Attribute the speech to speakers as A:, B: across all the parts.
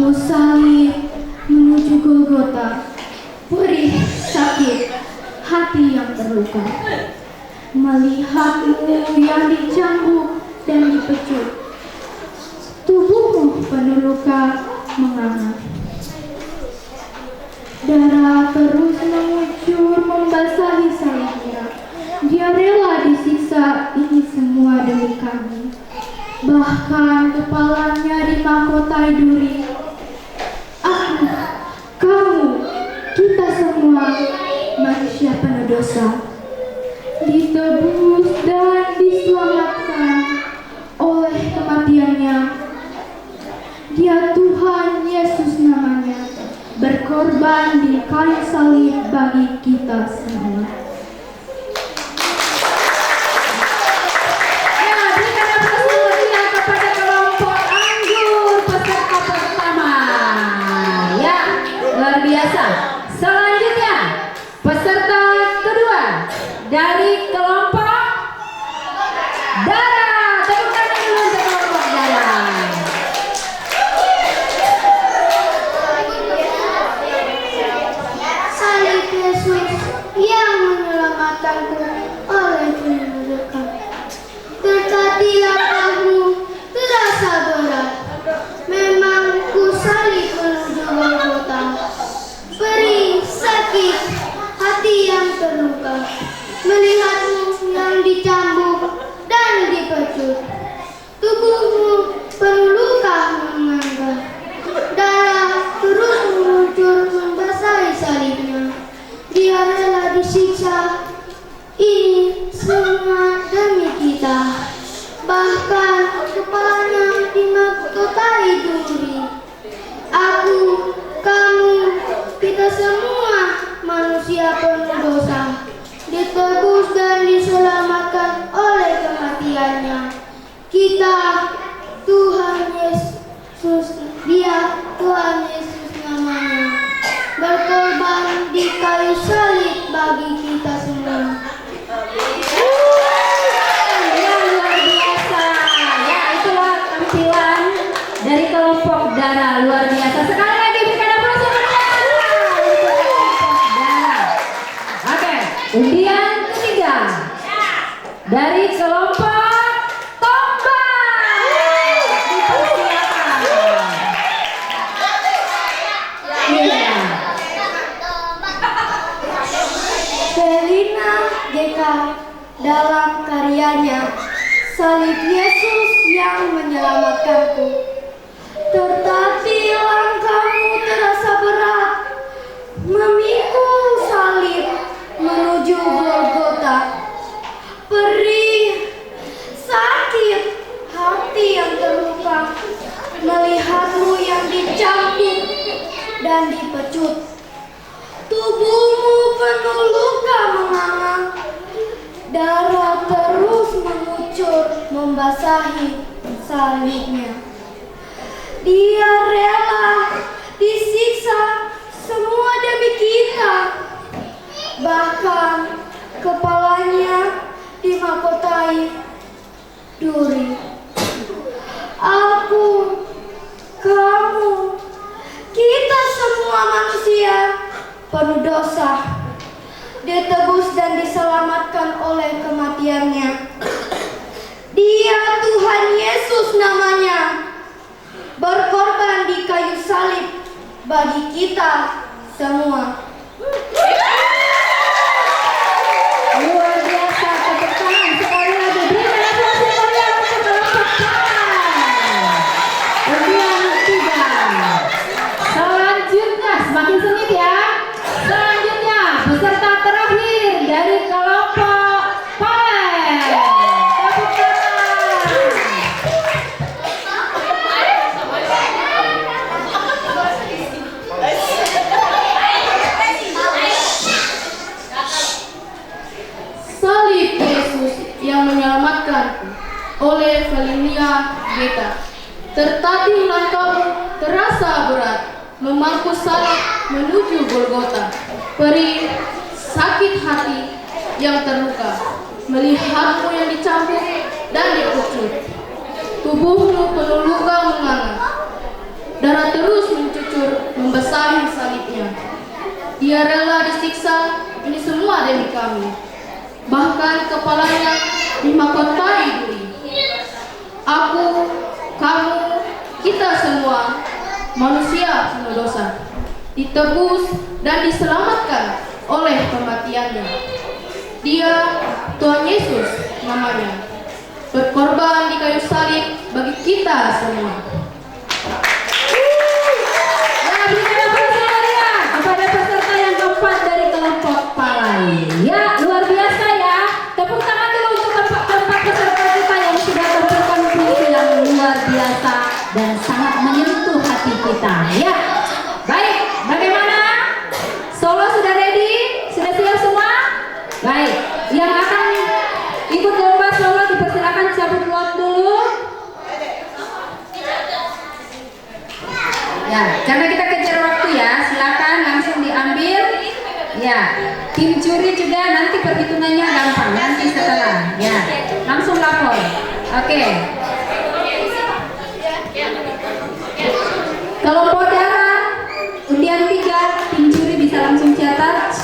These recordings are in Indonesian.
A: memangku salib menuju Golgota, perih sakit hati yang terluka, melihatmu yang dicambuk dan dipecut, tubuhmu penuh luka menganga, darah terus mengucur membasahi salibnya. Dia rela disiksa, ini semua demi kami. Bahkan kepalanya dimahkotai duri. Aku, kamu, kita semua manusia penuh dosa, ditebus dan diselamatkan oleh kematiannya. Dia Tuhan Yesus namanya, berkorban di kayu salib bagi kita semua.
B: Selanjutnya, peserta kedua dari kelompok darah. Tepuk tangan dulu untuk kelompok darah.
A: Salib Yesus yang menyelamatkanku oleh kemuliaan. Tertati langkahmu terasa berat. Memang ku salib menuju Golgota. Perih, sakit, hati yang terluka, melihatmu yang dicambuk dan dipecut, tubuhmu penuh luka menganga, darah terus mengucur membasahi salibnya. Dia rela disiksa, ini semua demi kita. Bahkan kepalanya dimahkotai duri. Aku, kamu, kita semua manusia penuh dosa, ditebus dan diselamatkan oleh kematiannya. Kita Tuhan Yesus, dia Tuhan Yesus namanya, berkorban di kayu salib bagi kita semua.
B: Ya, luar biasa. Ya, itulah tampilan dari kelompok darah, luar biasa. Sekali lagi berikan aplaus yang meriah untuk kelompok darah. Oke, undian ketiga dari kelompok tombak. Dipersilakan. Iya.
A: Selina GK dalam karyanya Salib Yesus yang menyelamatkanku. Tertati langkahmu terasa berat, memikul salib menuju Golgota. Perih, sakit, hati yang terluka, melihatmu yang dicambuk dan dipecut. Tubuhmu penuh luka menganga, darah terus mengucur membasahi salibnya. Dia rela disiksa, semua demi kita. Bahkan kepalanya dimahkotai duri. Aku, kamu, kita semua manusia penuh dosa, ditebus dan diselamatkan oleh kematiannya. Dia Tuhan Yesus namanya, berkorban di kayu salib bagi kita semua.
B: Luar biasa, tepuk tangan sekali lagi. Berikan aplaus yang meriah untuk kelompok darah. Undian ketiga. Selanjutnya, semakin sengit ya. Selanjutnya, peserta terakhir dari kelompok Palen. Tepuk tangan.
A: Salib Yesus yang menyelamatkan oleh Selina GK. Tertatih langkahmu terasa berat, memangku salib menuju Golgota. Perih, sakit hati yang terluka, melihatmu yang dicambuk dan dipecut. Tubuhmu penuh luka menganga, darah terus Dia rela disiksa, ini semua demi kami. Bahkan kepalanya dimahkotai duri. Aku, kamu, kita semua manusia penuh dosa, ditebus dan diselamatkan oleh kematiannya. Dia, Tuhan Yesus namanya, berkorban di kayu salib bagi kita semua.
B: Ya, berikan aplaus kalian kepada peserta yang keempat dari kelompok Palai. Ya, luar biasa ya. Tepuk tangan dulu untuk keempat peserta kita yang sudah berkontribusi yang luar biasa dan sangat menyentuh hati kita. Ya, baik. Bagaimana? Solo sudah ready? Sudah siap semua? Baik. Yang akan ikut lomba solo dipersilakan cabut lot dulu. Ya, karena kita kejar waktu ya, silakan langsung diambil. Ya, tim juri juga nanti perhitungannya gampang nanti setelah. Ya, langsung lapor. Oke. Kelompok darah undian 3, tim juri bisa langsung catat.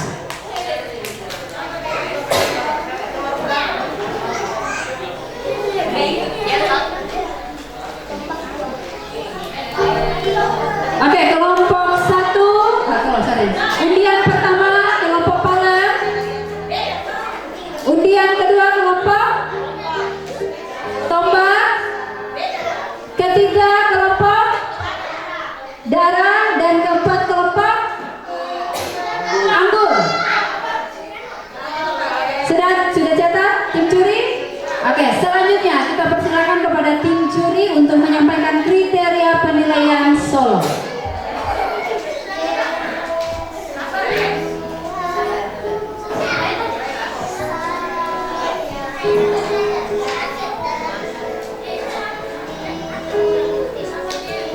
B: Oke, kelompok 1, undian pertama kelompok Palem. Undian kedua kelompok Tombak. Ketiga kelompok Darah dan keempat kelompok Anggur. Sudah catat tim juri? Oke, selanjutnya kita persilakan kepada tim juri untuk menyampaikan kriteria penilaian solo.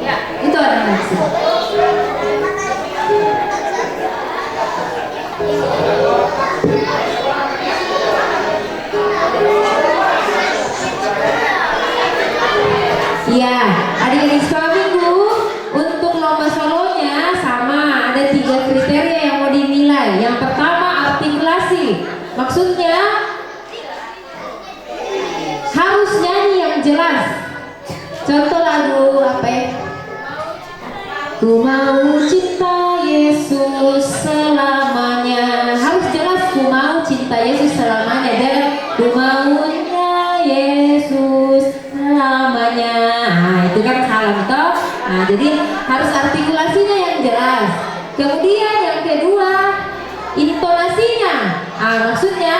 B: Ya, itu ada maksud. Ya, adik-adik sekolah minggu untuk lomba solonya sama, ada 3 kriteria yang mau dinilai. Yang pertama artikulasi, maksudnya harus nyanyi yang jelas. Contoh lagu apa ya? Ku mau cinta Yesus selamanya. Harus jelas, ku mau cinta Yesus selamanya. Dan ku maunya Yesus selamanya. Nah, itu kan salam toh. Nah, jadi harus artikulasinya yang jelas. Kemudian yang kedua, intonasinya. Maksudnya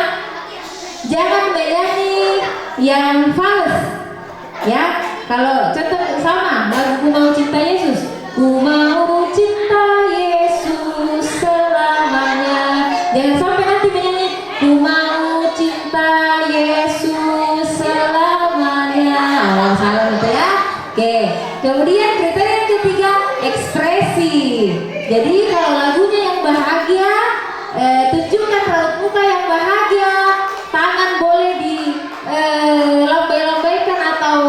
B: jangan menyanyi yang fals. Ya, kalau contoh sama lagu ku mau cinta Yesus. Ku mau cinta Yesus selamanya. Jangan sampai nanti menyanyi ku mau cinta Yesus selamanya. Oh, salah itu ya. Oke. Kemudian kriteria yang ketiga, ekspresi. Jadi kalau lagunya yang bahagia, tunjukkan raut muka yang bahagia. Tangan boleh di lombai-lombaikan atau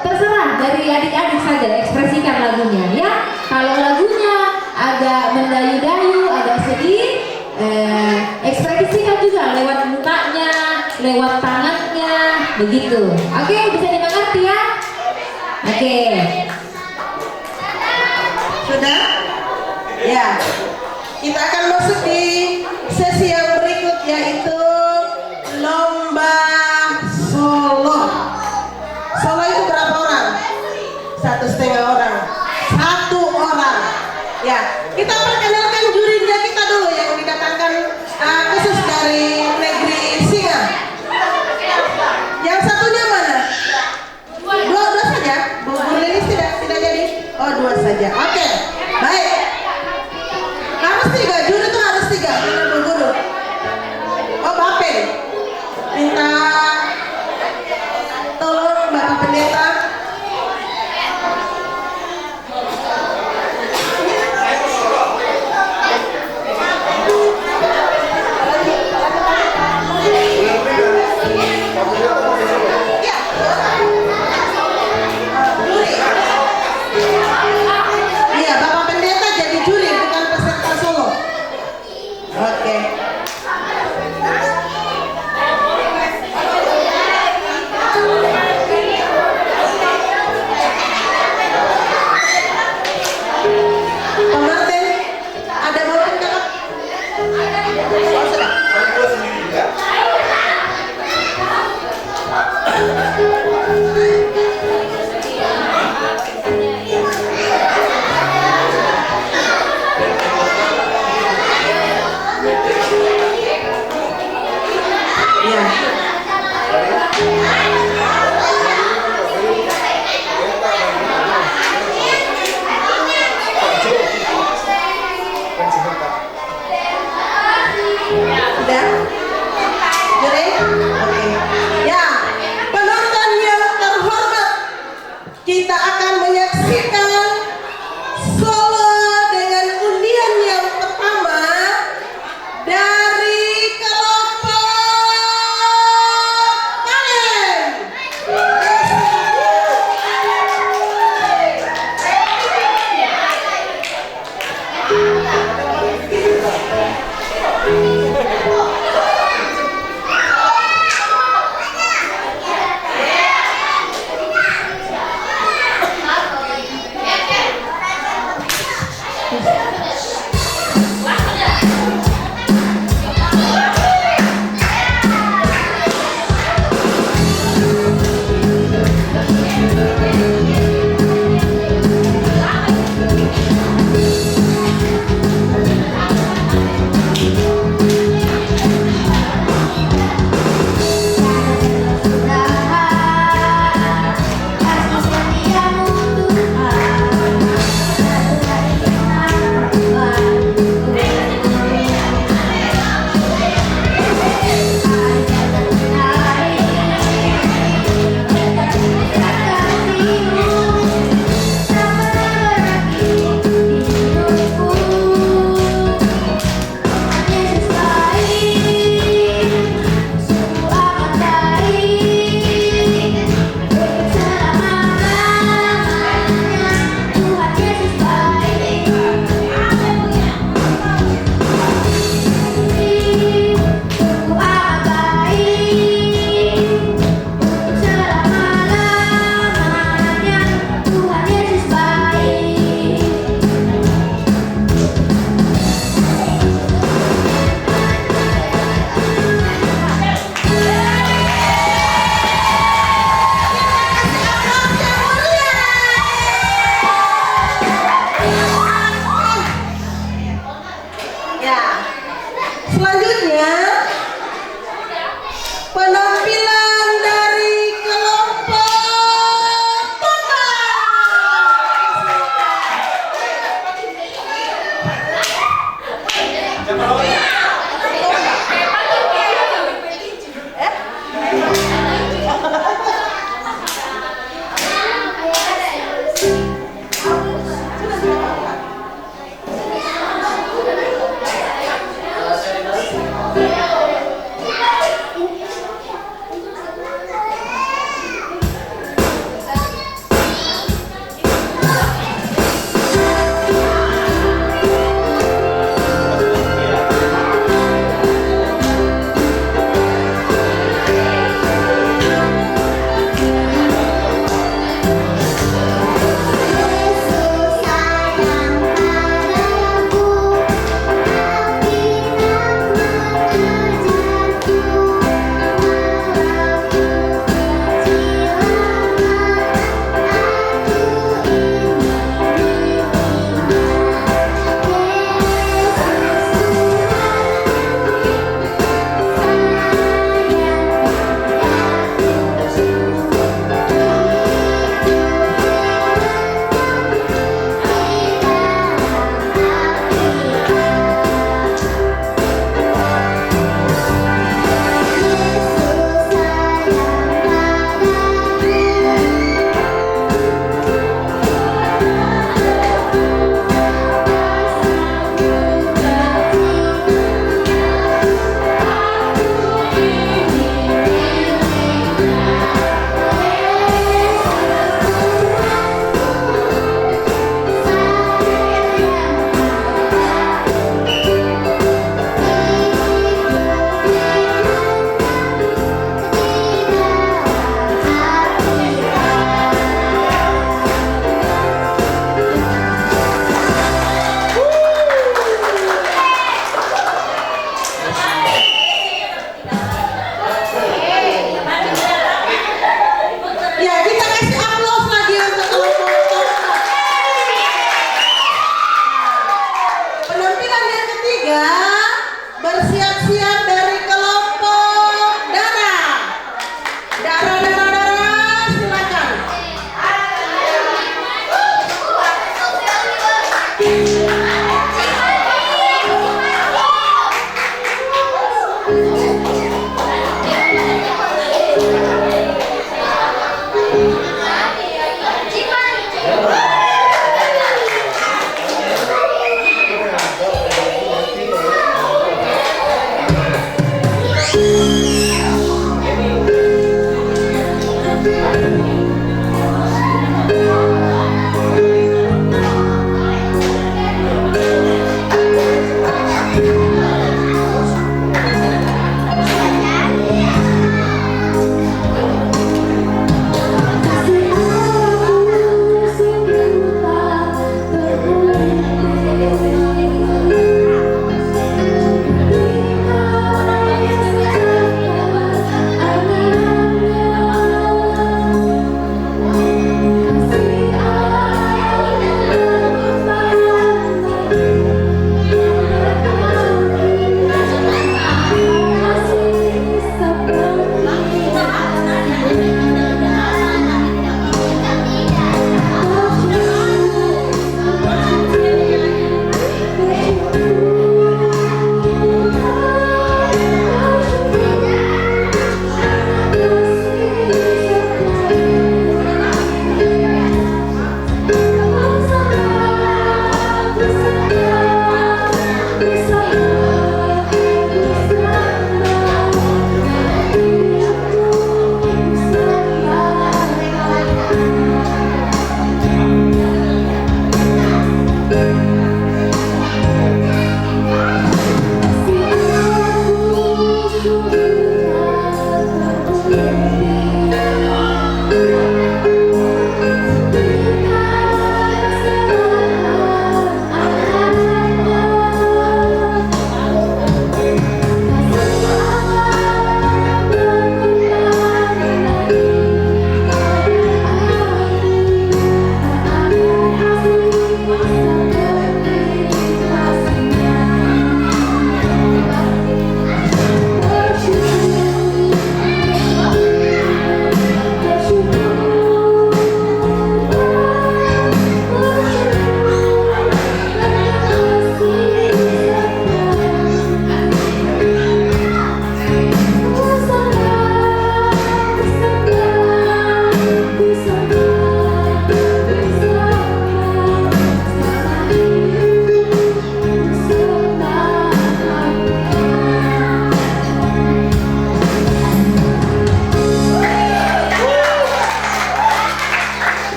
B: terserah dari adik-adik saja, ekspresikan lagunya ya. Kalau lagunya agak mendayu-dayu, agak sedih, ekspresikan juga lewat mukanya, lewat tangannya, begitu. Oke, bisa dimengerti ya? Oke.
C: Sudah? Ya. Kita akan masuk di sesi yang berikut, yaitu lomba solo. Solo itu berapa orang? 1,5 orang. 1 orang. Ya, kita perkenalkan jurinya kita dulu yang didatangkan khusus dari negeri Singa. Yang satunya mana? Dua saja. Bu Lilis tidak jadi. Oh, 2 saja. Oke, baik. Harus 3, juri itu harus 3. Benar Bu Guru. Oh, Bapen. Minta tolong Bapak Pendeta. Ya.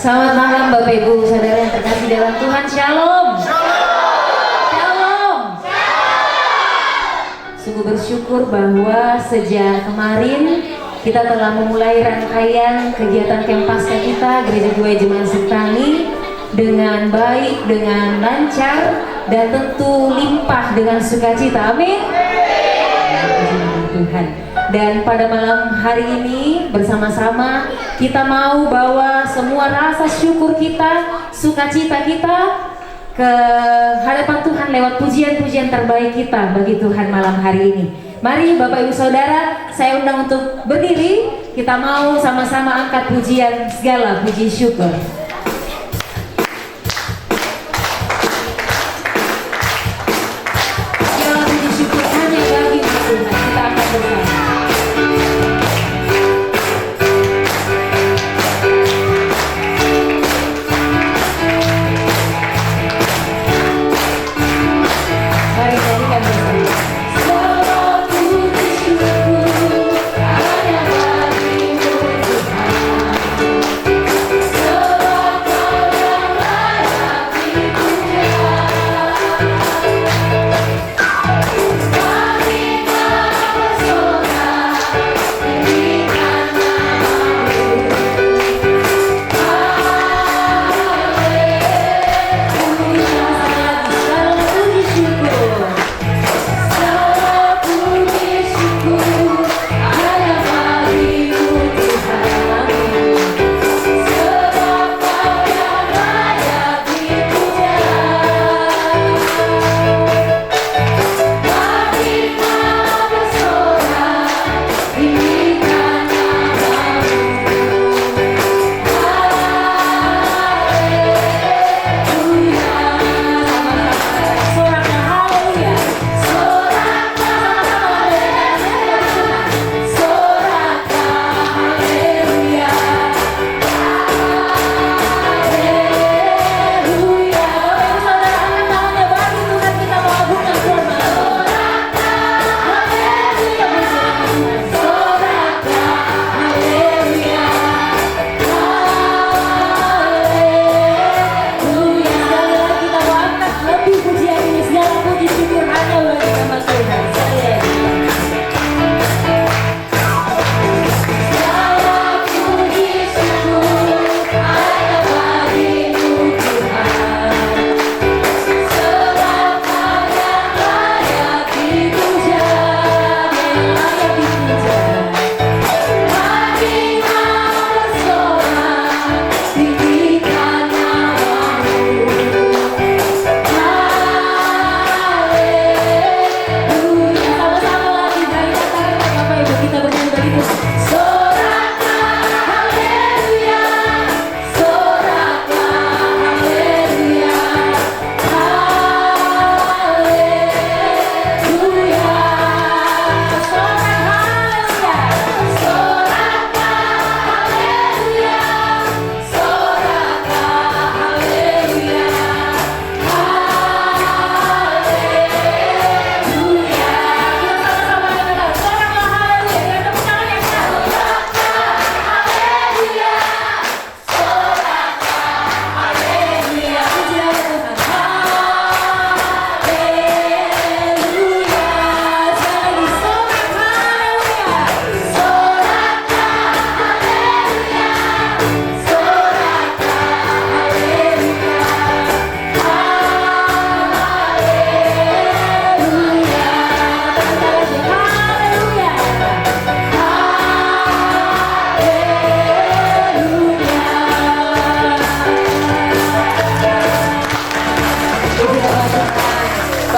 B: Selamat malam Bapak Ibu Saudara yang terkasih dalam Tuhan. Shalom. Shalom. Sungguh bersyukur bahwa sejak kemarin kita telah memulai rangkaian kegiatan Kempasca kita Gereja Dua Jemaat Sentani dengan baik, dengan lancar, dan tentu limpah dengan sukacita. Amin. Tuhan. Dan pada malam hari ini bersama-sama kita mau bawa semua rasa syukur kita, sukacita kita ke hadapan Tuhan lewat pujian-pujian terbaik kita bagi Tuhan malam hari ini. Mari Bapak Ibu Saudara, saya undang untuk berdiri. Kita mau sama-sama angkat pujian segala puji syukur. Segala puji syukur hanya bagi Tuhan. Kita akan bersama.
D: Segala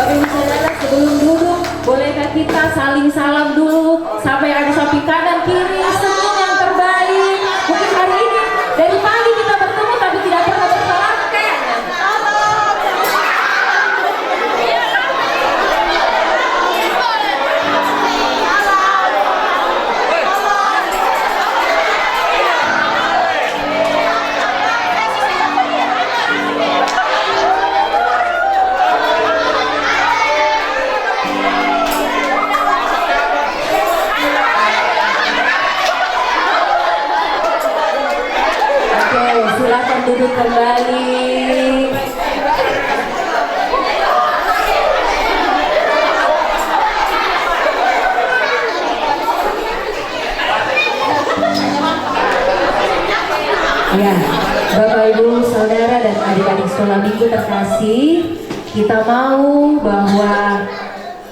B: Bapak Ibu Saudara, sebelum duduk, bolehkah kita saling salam dulu sampai ada sapi kanan kiri, senyum yang terbaik. Mungkin hari ini dari pagi kita bertemu tapi tidak pernah bersalam kayaknya. Silakan duduk kembali. Ya, Bapak Ibu Saudara dan adik-adik sekolah minggu terkasih, kita mau bahwa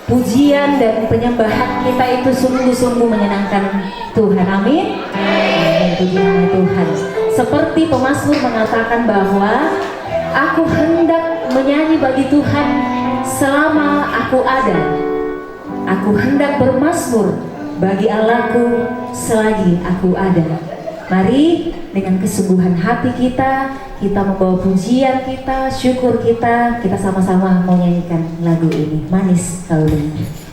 B: pujian dan penyembahan kita itu sungguh-sungguh menyenangkan Tuhan. Amin. Amin. Puji nama Tuhan. Seperti pemazmur mengatakan bahwa aku hendak menyanyi bagi Tuhan selama aku ada. Aku hendak bermazmur bagi Allahku selagi aku ada. Mari dengan kesungguhan hati kita membawa pujian kita, syukur kita sama-sama menyanyikan lagu ini. Manis kau dengar.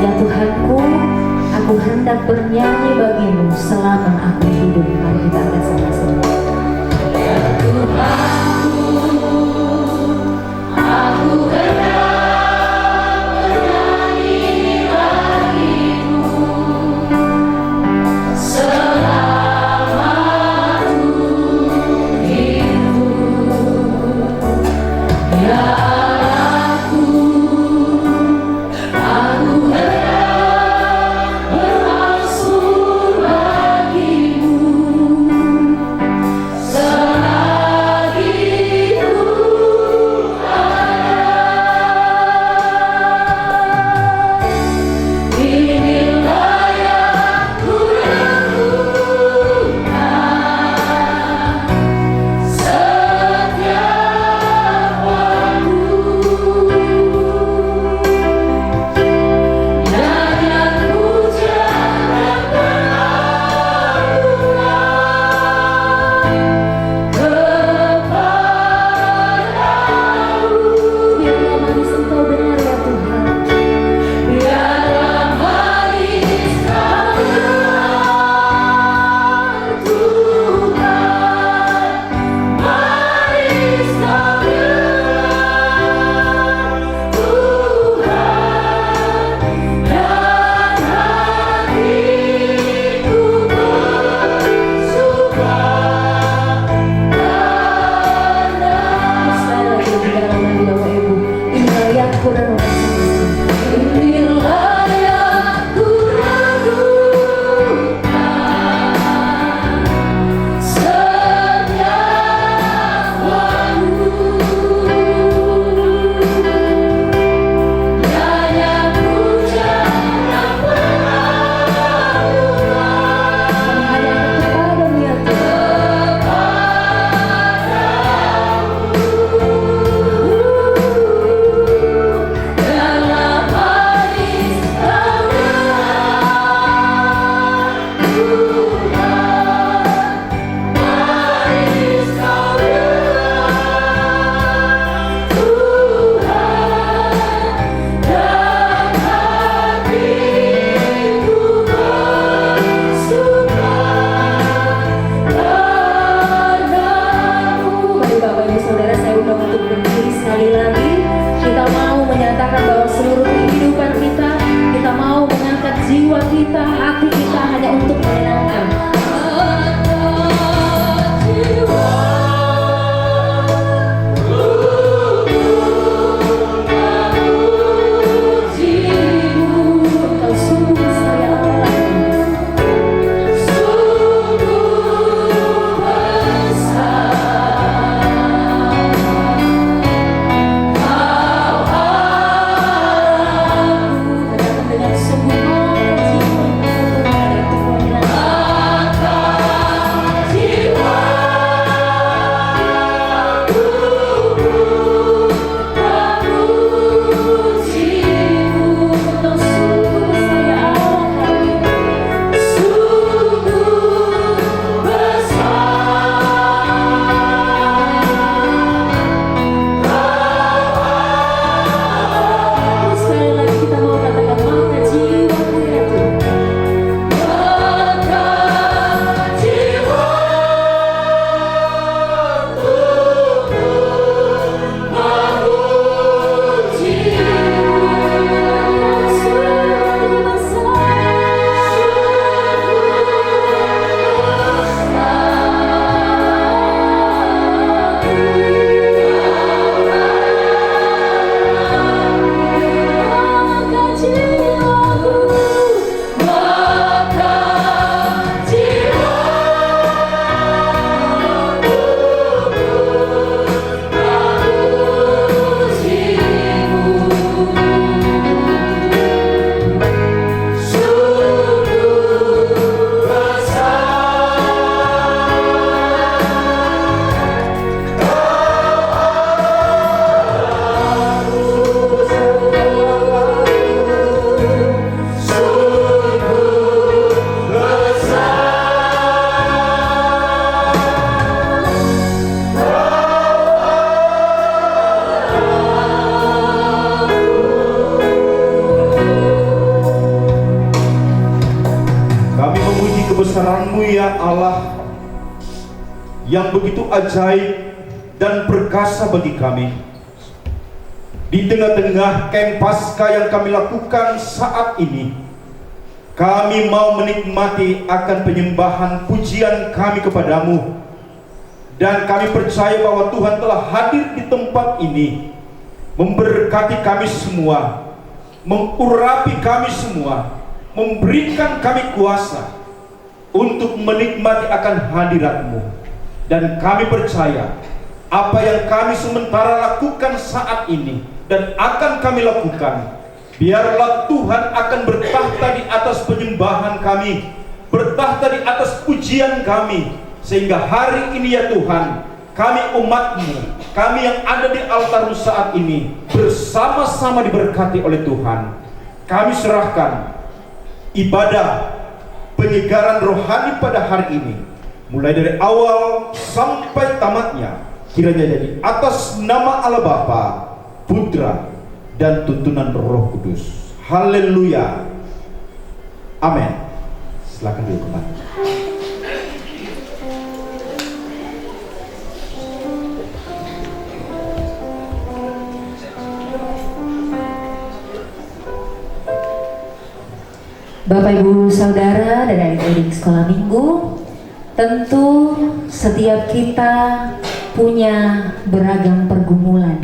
B: Ya Tuhanku, aku hendak bernyanyi bagimu selama aku hidup. Mari kita akan sama-sama. Ya Tuhanku, aku hendak bernyanyi bagimu selama aku hidup. Ya
D: kebesaran-Mu ya Allah, yang begitu ajaib dan perkasa bagi kami. Di tengah-tengah camp Paskah yang kami lakukan saat ini, kami mau menikmati akan penyembahan pujian kami kepadamu. Dan kami percaya bahwa Tuhan telah hadir di tempat ini, memberkati kami semua, mengurapi kami semua, memberikan kami kuasa untuk menikmati akan hadirat-Mu. Dan kami percaya apa yang kami sementara lakukan saat ini dan akan kami lakukan, biarlah Tuhan akan bertahta di atas penyembahan kami, bertahta di atas pujian kami, sehingga hari ini ya Tuhan, kami umat-Mu, kami yang ada di altar-Mu saat ini, bersama-sama diberkati oleh Tuhan. Kami serahkan ibadah penyegaran rohani pada hari ini, mulai dari awal sampai tamatnya, kiranya jadi atas nama Allah Bapa, Putra, dan tuntunan Roh Kudus. Haleluya. Amin. Silakan duduk kembali.
B: Bapak Ibu Saudara dan adik-adik sekolah minggu, tentu setiap kita punya beragam pergumulan,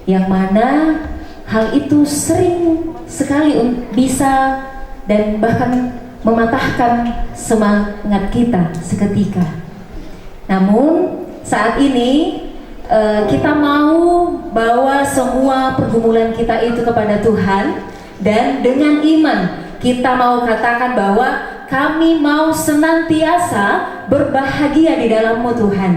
B: yang mana hal itu sering sekali bisa dan bahkan mematahkan semangat kita seketika. Namun saat ini kita mau bawa semua pergumulan kita itu kepada Tuhan, dan dengan iman kita mau katakan bahwa kami mau senantiasa berbahagia di dalam-Mu Tuhan,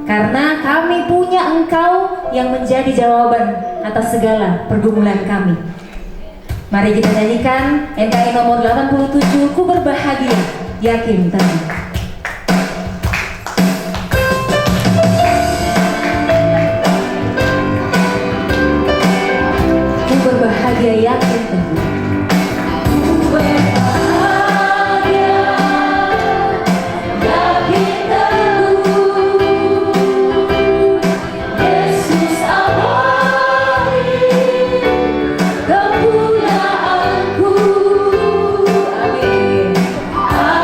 B: karena kami punya Engkau yang menjadi jawaban atas segala pergumulan kami. Mari kita nyanyikan NKI nomor 87, Ku Berbahagia Yakin Tadi. Ku berbahagia yakin teguh.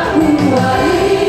E: Aku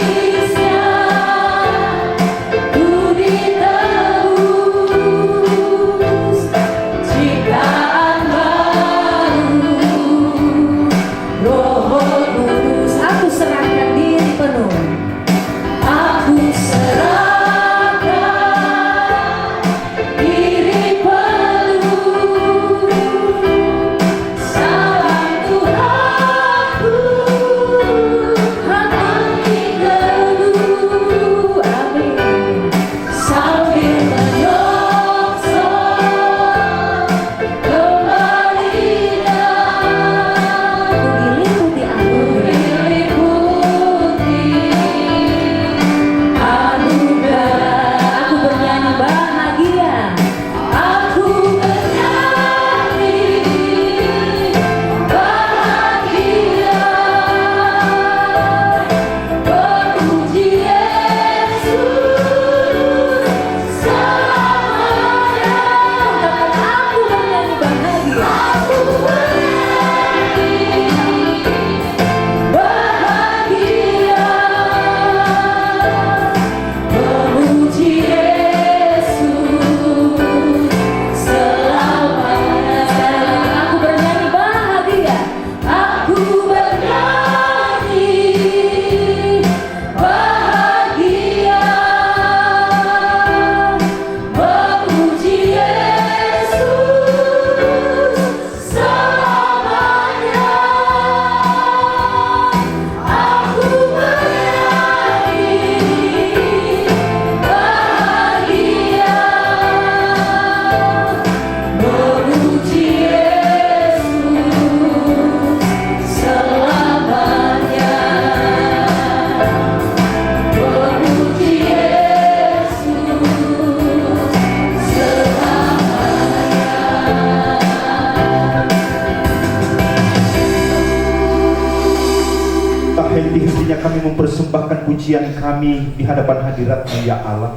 D: henti-hentinya kami mempersembahkan pujian kami di hadapan hadirat-Mu ya Allah.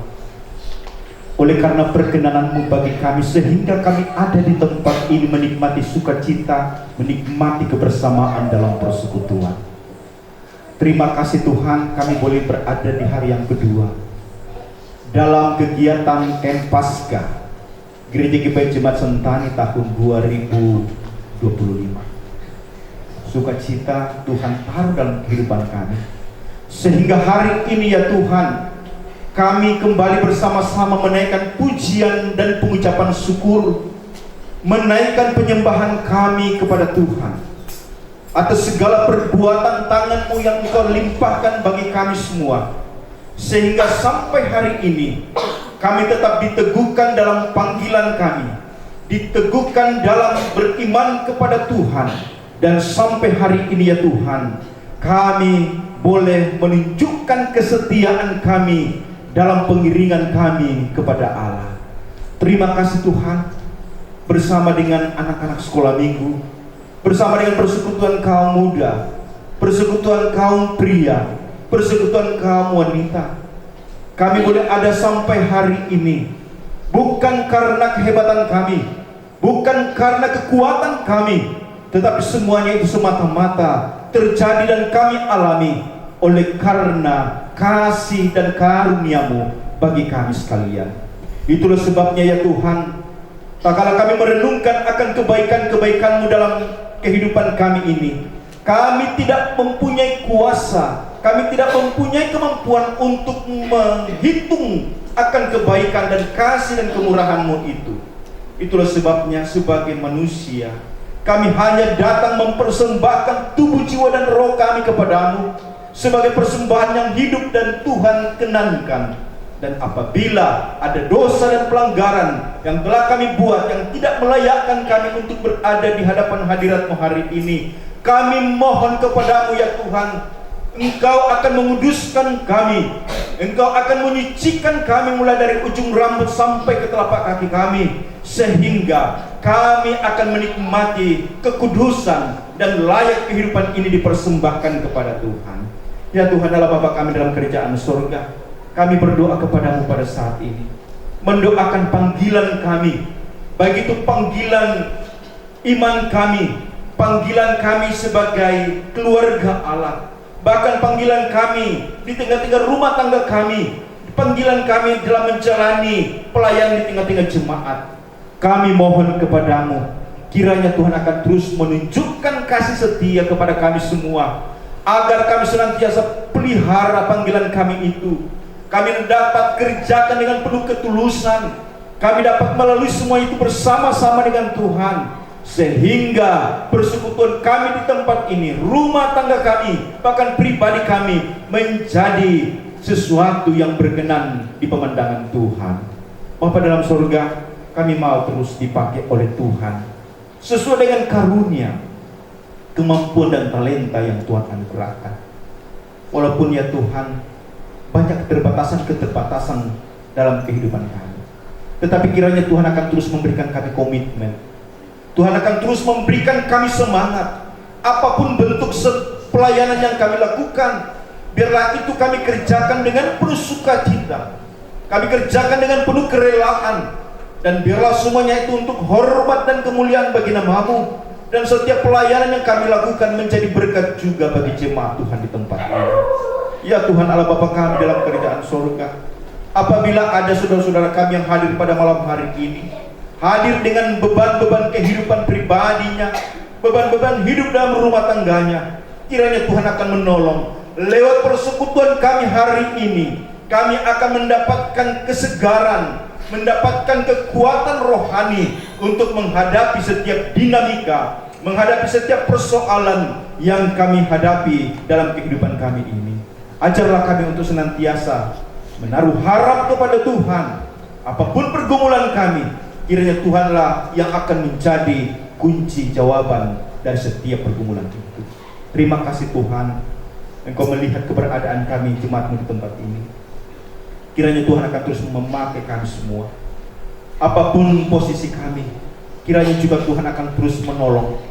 D: Oleh karena perkenanan-Mu bagi kami, sehingga kami ada di tempat ini menikmati sukacita, menikmati kebersamaan dalam persekutuan. Terima kasih Tuhan, kami boleh berada di hari yang kedua dalam kegiatan Camp Paskah Gereja GPI Jemaat Sentani tahun 2025. Sukacita Tuhan taruh dalam kehidupan kami, sehingga hari ini ya Tuhan, kami kembali bersama-sama menaikkan pujian dan pengucapan syukur, menaikkan penyembahan kami kepada Tuhan atas segala perbuatan tangan-Mu yang Engkau limpahkan bagi kami semua, sehingga sampai hari ini kami tetap diteguhkan dalam panggilan kami, diteguhkan dalam beriman kepada Tuhan. Dan sampai hari ini ya Tuhan, kami boleh menunjukkan kesetiaan kami dalam pengiringan kami kepada Allah. Terima kasih Tuhan, bersama dengan anak-anak sekolah minggu, bersama dengan persekutuan kaum muda, persekutuan kaum pria, persekutuan kaum wanita, kami boleh ada sampai hari ini bukan karena kehebatan kami, bukan karena kekuatan kami, tetapi semuanya itu semata-mata terjadi dan kami alami oleh karena kasih dan karunia-Mu bagi kami sekalian. Itulah sebabnya ya Tuhan, tak kala kami merenungkan akan kebaikan-kebaikan-Mu dalam kehidupan kami ini, kami tidak mempunyai kuasa, kami tidak mempunyai kemampuan untuk menghitung akan kebaikan dan kasih dan kemurahan-Mu itu. Itulah sebabnya sebagai manusia, kami hanya datang mempersembahkan tubuh, jiwa, dan roh kami kepada-Mu sebagai persembahan yang hidup dan Tuhan kenankan. Dan apabila ada dosa dan pelanggaran yang telah kami buat yang tidak melayakkan kami untuk berada di hadapan hadirat-Mu hari ini, kami mohon kepada-Mu ya Tuhan, Engkau akan menguduskan kami, Engkau akan menyucikan kami mulai dari ujung rambut sampai ke telapak kaki kami, sehingga kami akan menikmati kekudusan dan layak kehidupan ini dipersembahkan kepada Tuhan. Ya Tuhan Allah Bapa kami dalam kerajaan surga, kami berdoa kepada-Mu pada saat ini, mendoakan panggilan kami, baik itu panggilan iman kami, panggilan kami sebagai keluarga Allah, bahkan panggilan kami di tengah-tengah rumah tangga kami, panggilan kami dalam menjalani pelayanan di tengah-tengah jemaat. Kami mohon kepada-Mu, kiranya Tuhan akan terus menunjukkan kasih setia kepada kami semua, agar kami senantiasa pelihara panggilan kami itu. Kami dapat kerjakan dengan penuh ketulusan, kami dapat melalui semua itu bersama-sama dengan Tuhan, sehingga persekutuan kami di tempat ini, rumah tangga kami, bahkan pribadi kami, menjadi sesuatu yang berkenan di pemandangan Tuhan. Bapa dalam surga, kami mau terus dipakai oleh Tuhan sesuai dengan karunia, kemampuan dan talenta yang Tuhan anugerahkan. Walaupun ya Tuhan, banyak keterbatasan dalam kehidupan kami, tetapi kiranya Tuhan akan terus memberikan kami komitmen. Tuhan akan terus memberikan kami semangat. Apapun bentuk pelayanan yang kami lakukan, biarlah itu kami kerjakan dengan penuh sukacita, kami kerjakan dengan penuh kerelaan, dan biarlah semuanya itu untuk hormat dan kemuliaan bagi nama-Mu. Dan setiap pelayanan yang kami lakukan menjadi berkat juga bagi jemaat Tuhan di tempat ini. Ya Tuhan Allah Bapa kami dalam kerajaan surga, apabila ada saudara-saudara kami yang hadir pada malam hari ini, hadir dengan beban-beban kehidupan pribadinya, beban-beban hidup dalam rumah tangganya, kiranya Tuhan akan menolong. Lewat persekutuan kami hari ini, kami akan mendapatkan kesegaran, mendapatkan kekuatan rohani untuk menghadapi setiap dinamika, menghadapi setiap persoalan yang kami hadapi dalam kehidupan kami ini. Ajarlah kami untuk senantiasa menaruh harap kepada Tuhan. Apapun pergumulan kami, kiranya Tuhanlah yang akan menjadi kunci jawaban dari setiap pergumulan itu. Terima kasih Tuhan, Engkau melihat keberadaan kami jemaat-Mu di tempat ini. Kiranya Tuhan akan terus memakai kami semua. Apapun posisi kami, kiranya juga Tuhan akan terus menolong,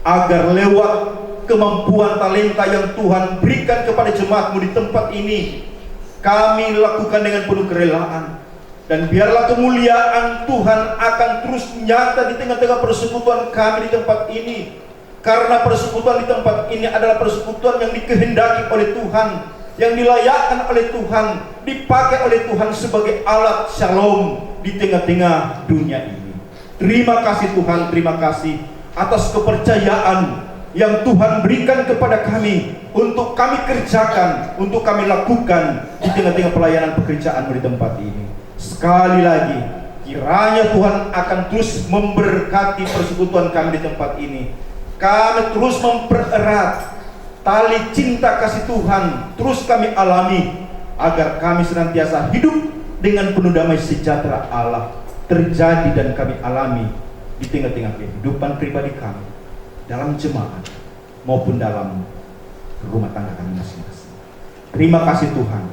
D: agar lewat kemampuan talenta yang Tuhan berikan kepada jemaatmu di tempat ini, kami lakukan dengan penuh kerelaan. Dan biarlah kemuliaan Tuhan akan terus nyata di tengah-tengah persekutuan kami di tempat ini. Karena persekutuan di tempat ini adalah persekutuan yang dikehendaki oleh Tuhan, yang dilayakkan oleh Tuhan, dipakai oleh Tuhan sebagai alat shalom di tengah-tengah dunia ini. Terima kasih Tuhan, terima kasih atas kepercayaan yang Tuhan berikan kepada kami untuk kami kerjakan, untuk kami lakukan di tengah-tengah pelayanan pekerjaan di tempat ini. Sekali lagi, kiranya Tuhan akan terus memberkati persekutuan kami di tempat ini. Kami terus mempererat tali cinta kasih Tuhan, terus kami alami, agar kami senantiasa hidup dengan penuh damai sejahtera Allah terjadi dan kami alami di tengah-tengah kehidupan pribadi kami, dalam jemaat maupun dalam rumah tangga kami masing-masing. Terima kasih Tuhan,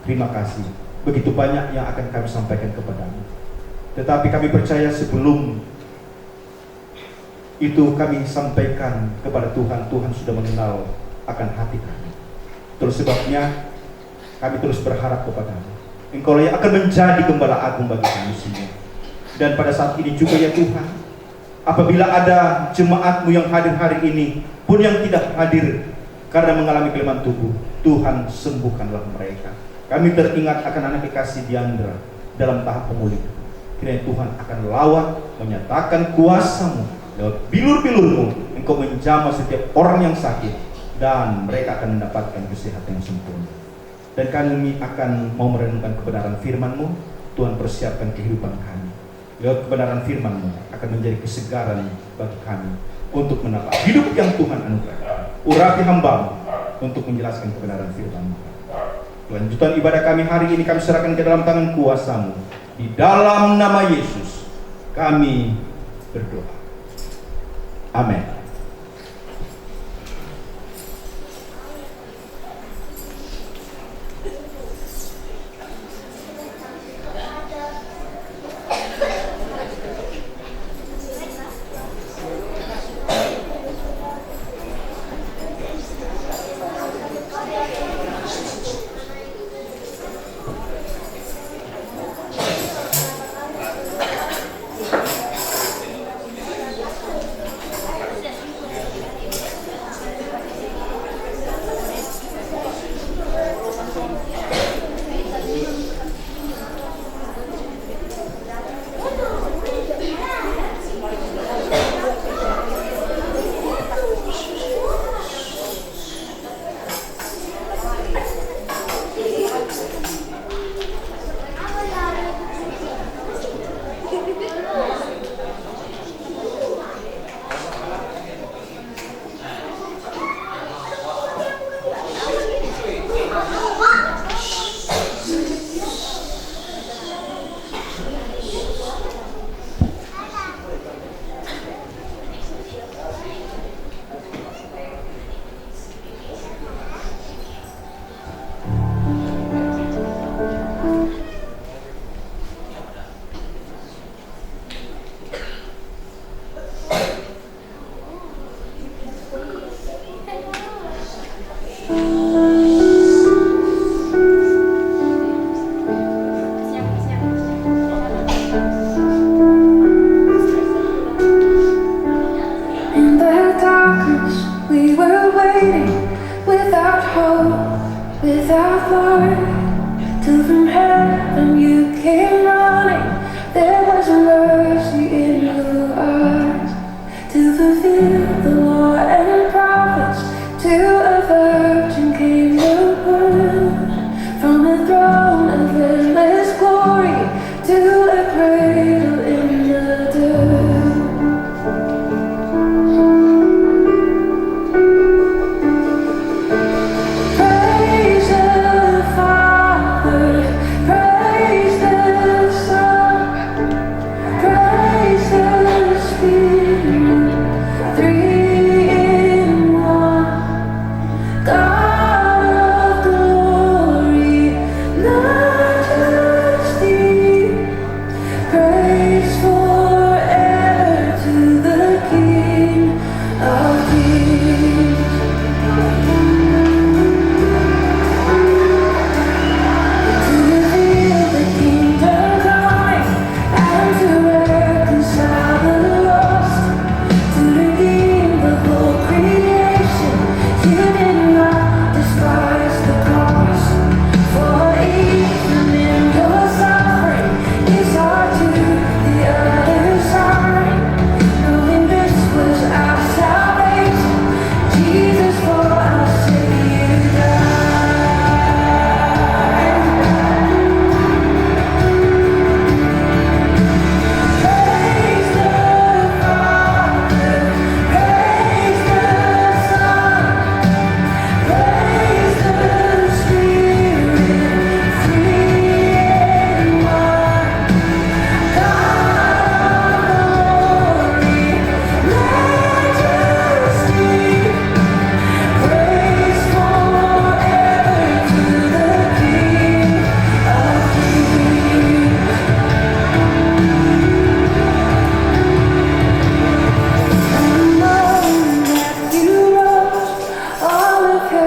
D: terima kasih. Begitu banyak yang akan kami sampaikan kepadamu. Tetapi kami percaya sebelum itu kami sampaikan kepada Tuhan, Tuhan sudah mengenal akan hati kami. Terus sebabnya kami terus berharap kepadamu. Engkau yang akan menjadi gembala agung bagi kami semua. Dan pada saat ini juga ya Tuhan, apabila ada jemaatmu yang hadir hari ini pun yang tidak hadir karena mengalami kelemahan tubuh, Tuhan sembuhkanlah mereka. Kami teringat akan anak kekasih Diandra dalam tahap pemulihan. Kiranya Tuhan akan lawat, menyatakan kuasa-Mu lewat bilur-bilur-Mu. Engkau menjamah setiap orang yang sakit dan mereka akan mendapatkan kesehatan yang sempurna. Dan kami akan mau merenungkan kebenaran firman-Mu. Tuhan persiapkan kehidupan kami. Lewat kebenaran firman-Mu akan menjadi kesegaran bagi kami untuk menapaki hidup yang Tuhan anugerahkan. Urapi hamba-Mu untuk menjelaskan kebenaran firman-Mu. Kelanjutan ibadah kami hari ini kami serahkan ke dalam tangan kuasa-Mu. Di dalam nama Yesus kami berdoa. Amin.
E: without Lord, till from heaven you came running. There was mercy in your eyes to fulfill the law and prophets. To a virgin came the word from a throne of endless glory to a cradle in the dirt. Praise the Father, praise the Son, praise the Spirit, three in one. God of glory, majesty, praise forever to the King of Kings.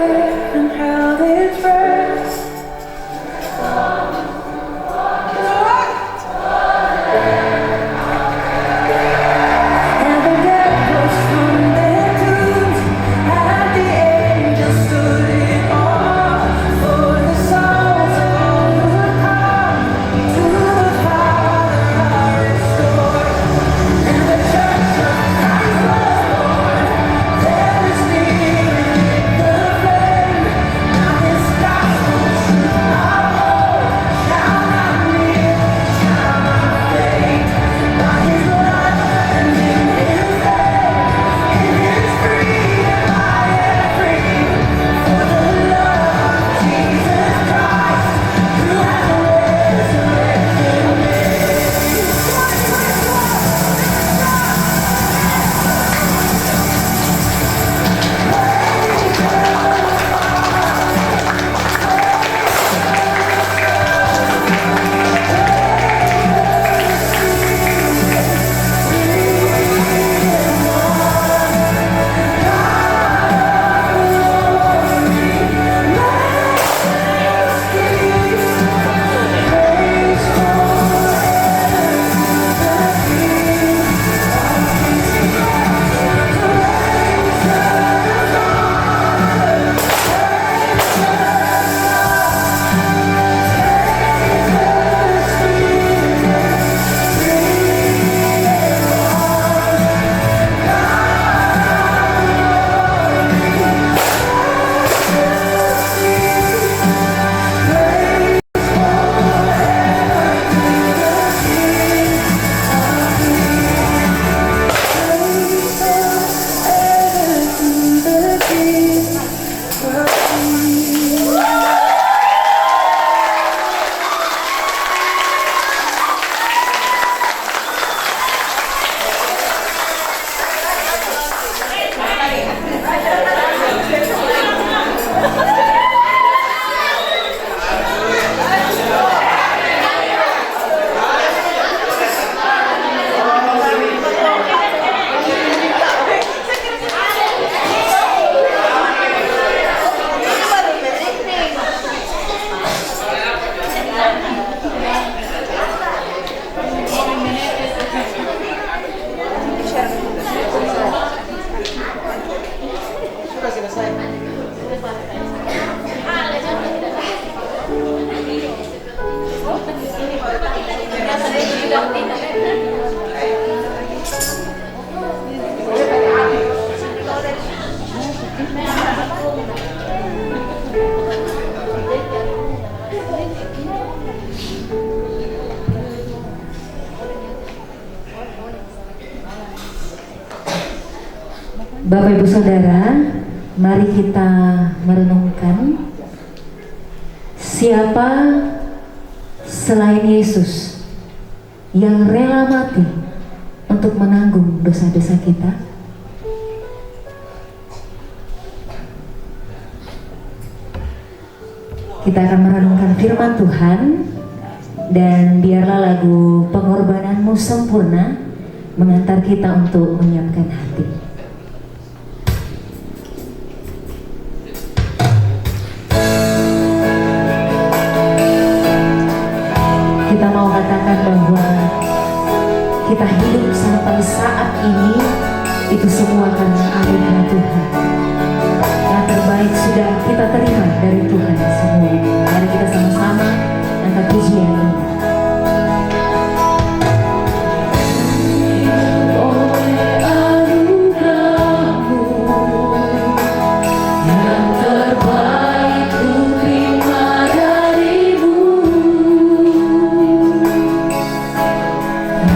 E: wept and held its breath. And the dead rose from their tombs, and the angels stood in awe for the souls of all who come to the Father are restored. And the church of Christ was born. There is near the flame. Now His gospel truth uphold. Shall not kneel, shall not fade. By His blood and in His name, in His freedom I am free. For the love of Jesus Christ, who has resurrected me.
B: Bapak Ibu Saudara, mari kita merenungkan siapa selain Yesus yang rela mati untuk menanggung dosa-dosa kita. Kita akan merenungkan firman Tuhan, dan biarlah lagu Pengorbananmu Sempurna mengantar kita untuk menyiapkan hati. Kita mau katakan bahwa kita hidup sampai saat ini itu semua karena anugerah Tuhan. Yang terbaik sudah kita terima dari Tuhan semua. Mari kita sama-sama angkat pujian ini.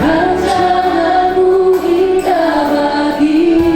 E: Rancanganmu indah bagiku.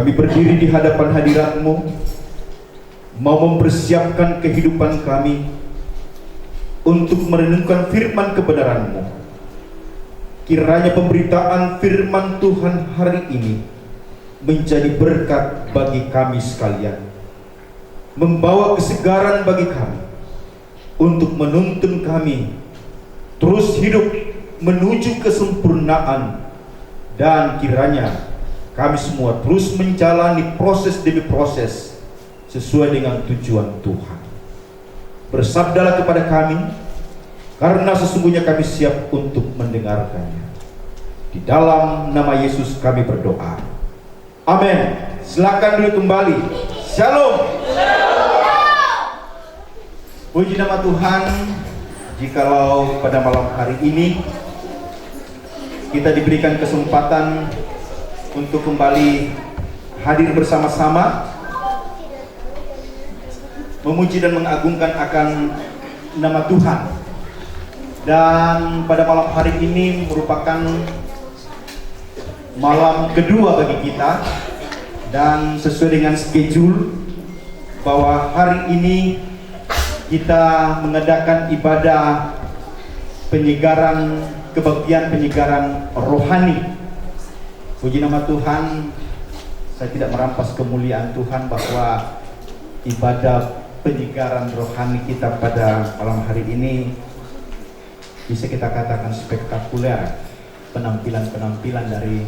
D: Kami berdiri di hadapan hadirat-Mu, mau mempersiapkan kehidupan kami untuk merenungkan firman kebenaran-Mu. Kiranya pemberitaan firman Tuhan hari ini menjadi berkat bagi kami sekalian, membawa kesegaran bagi kami untuk menuntun kami terus hidup menuju kesempurnaan, dan kiranya kami semua terus menjalani proses demi proses sesuai dengan tujuan Tuhan. Bersabdalah kepada kami, karena sesungguhnya kami siap untuk mendengarkannya. Di dalam nama Yesus kami berdoa. Amin. Silakan duduk kembali. Shalom. Puji nama Tuhan. Jikalau pada malam hari ini kita diberikan kesempatan untuk kembali hadir bersama-sama memuji dan mengagungkan akan nama Tuhan. Dan pada malam hari ini merupakan malam kedua bagi kita, dan sesuai dengan schedule bahwa hari ini kita mengadakan ibadah penyegaran, kebaktian penyegaran rohani. Puji nama Tuhan, saya tidak merampas kemuliaan Tuhan bahwa ibadah penyegaran rohani kita pada malam hari ini bisa kita katakan spektakuler. Penampilan-penampilan dari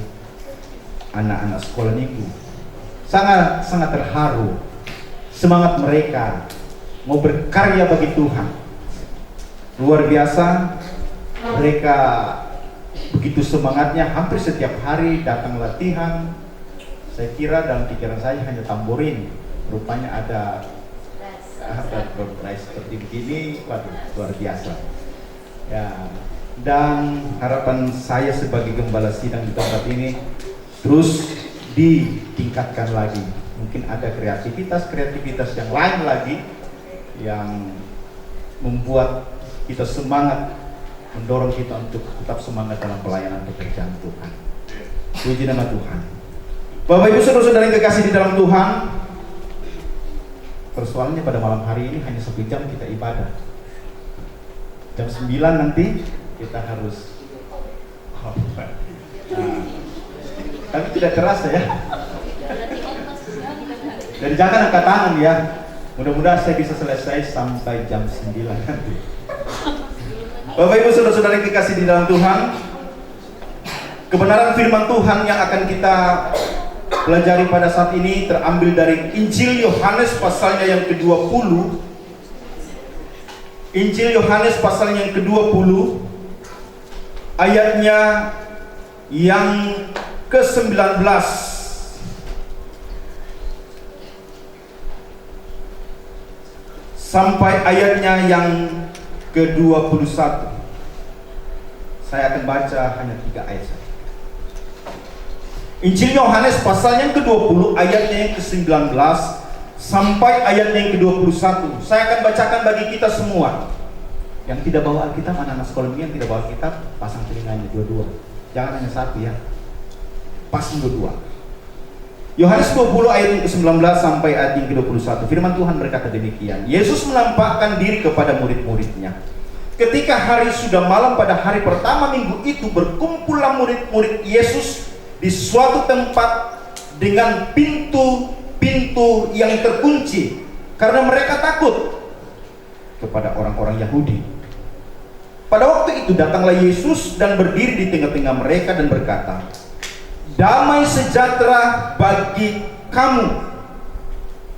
D: anak-anak sekolah minggu sangat terharu. Semangat mereka mau berkarya bagi Tuhan luar biasa. Mereka begitu semangatnya, hampir setiap hari datang latihan. Saya kira dalam pikiran saya hanya tamborin, rupanya ada seperti begini. Waduh, luar biasa ya. Dan harapan saya sebagai gembala sidang di tempat ini terus ditingkatkan lagi. Mungkin ada kreativitas yang lain lagi yang membuat kita semangat, mendorong kita untuk tetap semangat dalam pelayanan pekerjaan Tuhan. Puji nama Tuhan. Bapak Ibu saudara-saudara yang kekasih di dalam Tuhan, persoalannya pada malam hari ini hanya 1 jam kita ibadah. Jam 9 nanti kita harus tapi tidak terasa ya. Jadi jangan angkat tangan ya. Mudah-mudahan saya bisa selesai sampai jam 9 nanti. Bapak Ibu saudara-saudara yang kekasih di dalam Tuhan, kebenaran firman Tuhan yang akan kita pelajari pada saat ini terambil dari Injil Yohanes pasalnya yang ke-20. Injil Yohanes pasalnya yang ke-20, ayatnya yang ke-19 sampai ayatnya yang ke-21. Saya akan baca hanya 3 ayat saja. Injil Yohanes pasalnya yang ke-20, ayatnya yang ke-19 sampai ayatnya yang ke-21. Saya akan bacakan bagi kita semua. Yang tidak bawa Alkitab, anak-anak sekolah ini yang tidak bawa Alkitab, pasang telinganya dua-dua. Jangan hanya satu ya. Pasang dua-dua. Yohanes 20 ayat yang ke-19 sampai ayat yang ke-21. Firman Tuhan berkata demikian. Yesus menampakkan diri kepada murid-muridnya. Ketika hari sudah malam pada hari pertama minggu itu, berkumpullah murid-murid Yesus di suatu tempat dengan pintu-pintu yang terkunci karena mereka takut kepada orang-orang Yahudi. Pada waktu itu datanglah Yesus dan berdiri di tengah-tengah mereka dan berkata, "Damai sejahtera bagi kamu."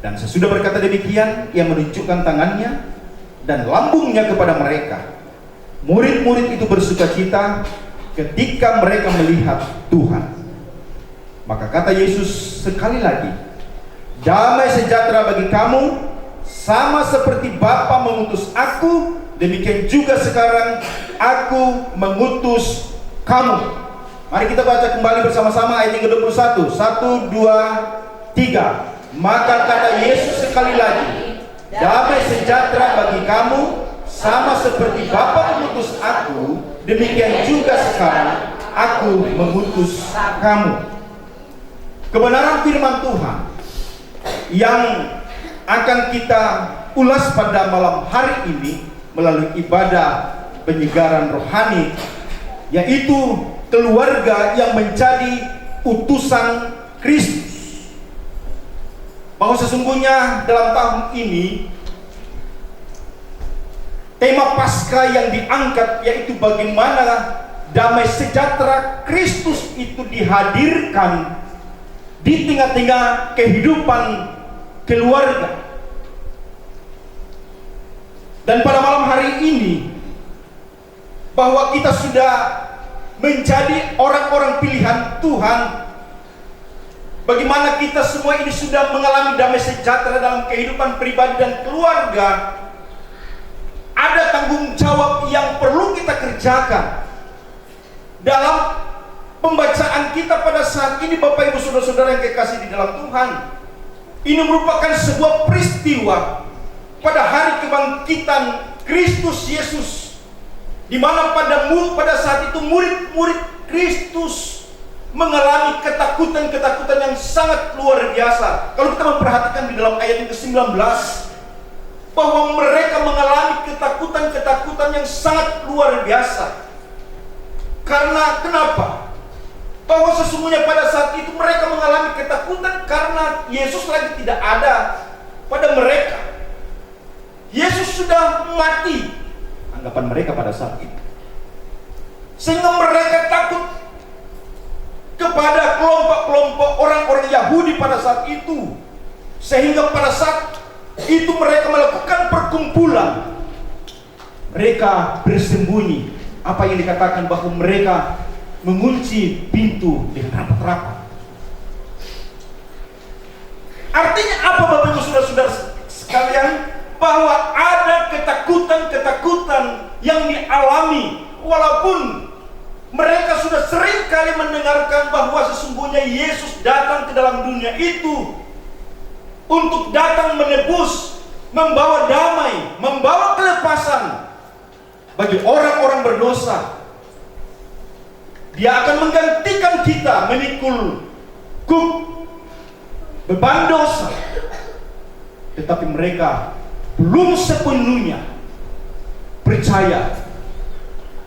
D: Dan sesudah berkata demikian, ia menunjukkan tangannya dan lambungnya kepada mereka. Murid-murid itu bersukacita ketika mereka melihat Tuhan. Maka kata Yesus sekali lagi, "Damai sejahtera bagi kamu. Sama seperti Bapa mengutus aku, demikian juga sekarang aku mengutus kamu." Mari kita baca kembali bersama-sama ayat yang ke-21. 1, 2, 3. Maka kata Yesus sekali lagi, "Damai sejahtera bagi kamu. Sama seperti Bapa mengutus aku, demikian juga sekarang aku mengutus kamu." kebenaran firman Tuhan yang akan kita ulas pada malam hari ini melalui ibadah penyegaran rohani, yaitu keluarga yang menjadi utusan Kristus. Bahwa sesungguhnya dalam tahun ini tema Paskah yang diangkat yaitu bagaimana damai sejahtera Kristus itu dihadirkan di tengah-tengah kehidupan keluarga. Dan pada malam hari ini, bahwa kita sudah menjadi orang-orang pilihan Tuhan, bagaimana kita semua ini sudah mengalami damai sejahtera dalam kehidupan pribadi dan keluarga, ada tanggung jawab yang perlu kita kerjakan dalam pembacaan kita pada saat ini. Bapak Ibu Saudara-saudara yang kekasih di dalam Tuhan, ini merupakan sebuah peristiwa pada hari kebangkitan Kristus Yesus, di mana pada saat itu murid-murid Kristus mengalami ketakutan-ketakutan yang sangat luar biasa. Kalau kita memperhatikan di dalam ayat yang ke-19, bahwa mereka mengalami ketakutan-ketakutan yang sangat luar biasa. Karena kenapa? Bahwa sesungguhnya pada saat itu mereka mengalami ketakutan karena Yesus lagi tidak ada pada mereka. Yesus sudah mati, anggapan mereka pada saat itu. Sehingga mereka takut kepada kelompok-kelompok orang-orang Yahudi pada saat itu. Sehingga pada saat itu mereka melakukan perkumpulan. Mereka bersembunyi. Apa yang dikatakan bahwa mereka mengunci pintu dengan rapat-rapat. Artinya apa Bapak Ibu Saudara-saudara sekalian? Bahwa ada ketakutan-ketakutan yang dialami, walaupun mereka sudah sering kali mendengarkan bahwa sesungguhnya Yesus datang ke dalam dunia itu untuk datang menebus, membawa damai, membawa kelepasan bagi orang-orang berdosa. Dia akan menggantikan kita memikul beban dosa. Tetapi mereka belum sepenuhnya percaya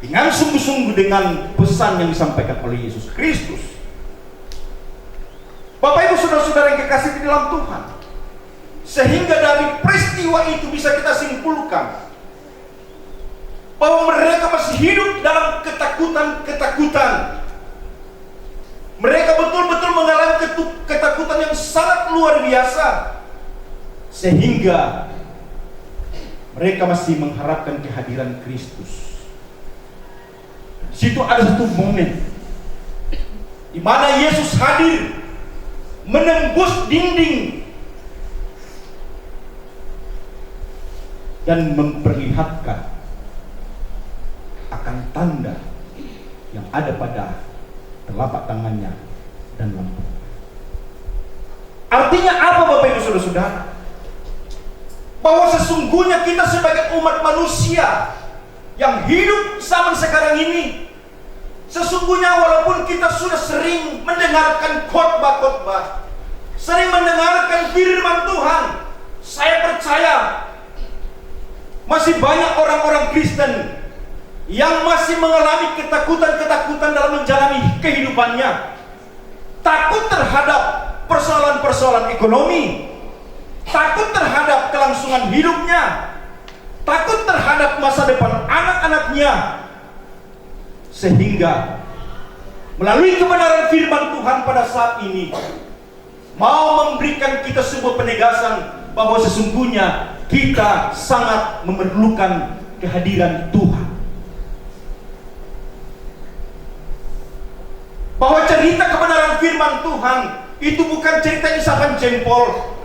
D: dengan sungguh-sungguh dengan pesan yang disampaikan oleh Yesus Kristus. Bapak Ibu Saudara-saudara yang kekasih di dalam Tuhan, sehingga dari peristiwa itu bisa kita simpulkan bahwa mereka masih hidup dalam ketakutan-ketakutan. Mereka betul-betul mengalami ketakutan yang sangat luar biasa, sehingga mereka masih mengharapkan kehadiran Kristus. Di situ ada satu momen di mana Yesus hadir, menembus dinding dan memperlihatkan akan tanda yang ada pada telapak tangannya dan lambung. Artinya apa Bapak Ibu Saudara-saudara? Bahwa sesungguhnya kita sebagai umat manusia yang hidup zaman sekarang ini, sesungguhnya walaupun kita sudah sering mendengarkan khotbah-khotbah, sering mendengarkan firman Tuhan, saya percaya masih banyak orang-orang Kristen yang masih mengalami ketakutan-ketakutan dalam menjalani kehidupannya. Takut terhadap persoalan-persoalan ekonomi, takut terhadap kelangsungan hidupnya, takut terhadap masa depan anak-anaknya. Sehingga melalui kebenaran firman Tuhan pada saat ini mau memberikan kita sebuah penegasan bahwa sesungguhnya kita sangat memerlukan kehadiran Tuhan. Bahwa cerita kebenaran firman Tuhan itu bukan cerita isapan jempol,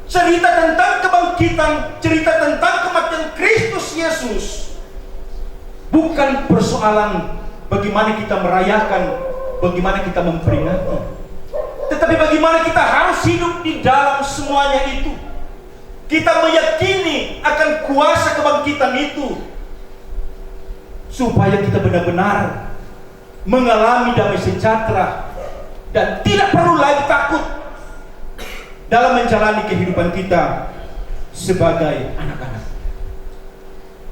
D: cerita tentang kebangkitan, cerita tentang kematian Kristus Yesus. Bukan persoalan bagaimana kita merayakan, bagaimana kita memperingati, tetapi bagaimana kita harus hidup di dalam semuanya itu. Kita meyakini akan kuasa kebangkitan itu, supaya kita benar-benar mengalami damai sejahtera dan tidak perlu lagi takut dalam menjalani kehidupan kita sebagai anak-anak.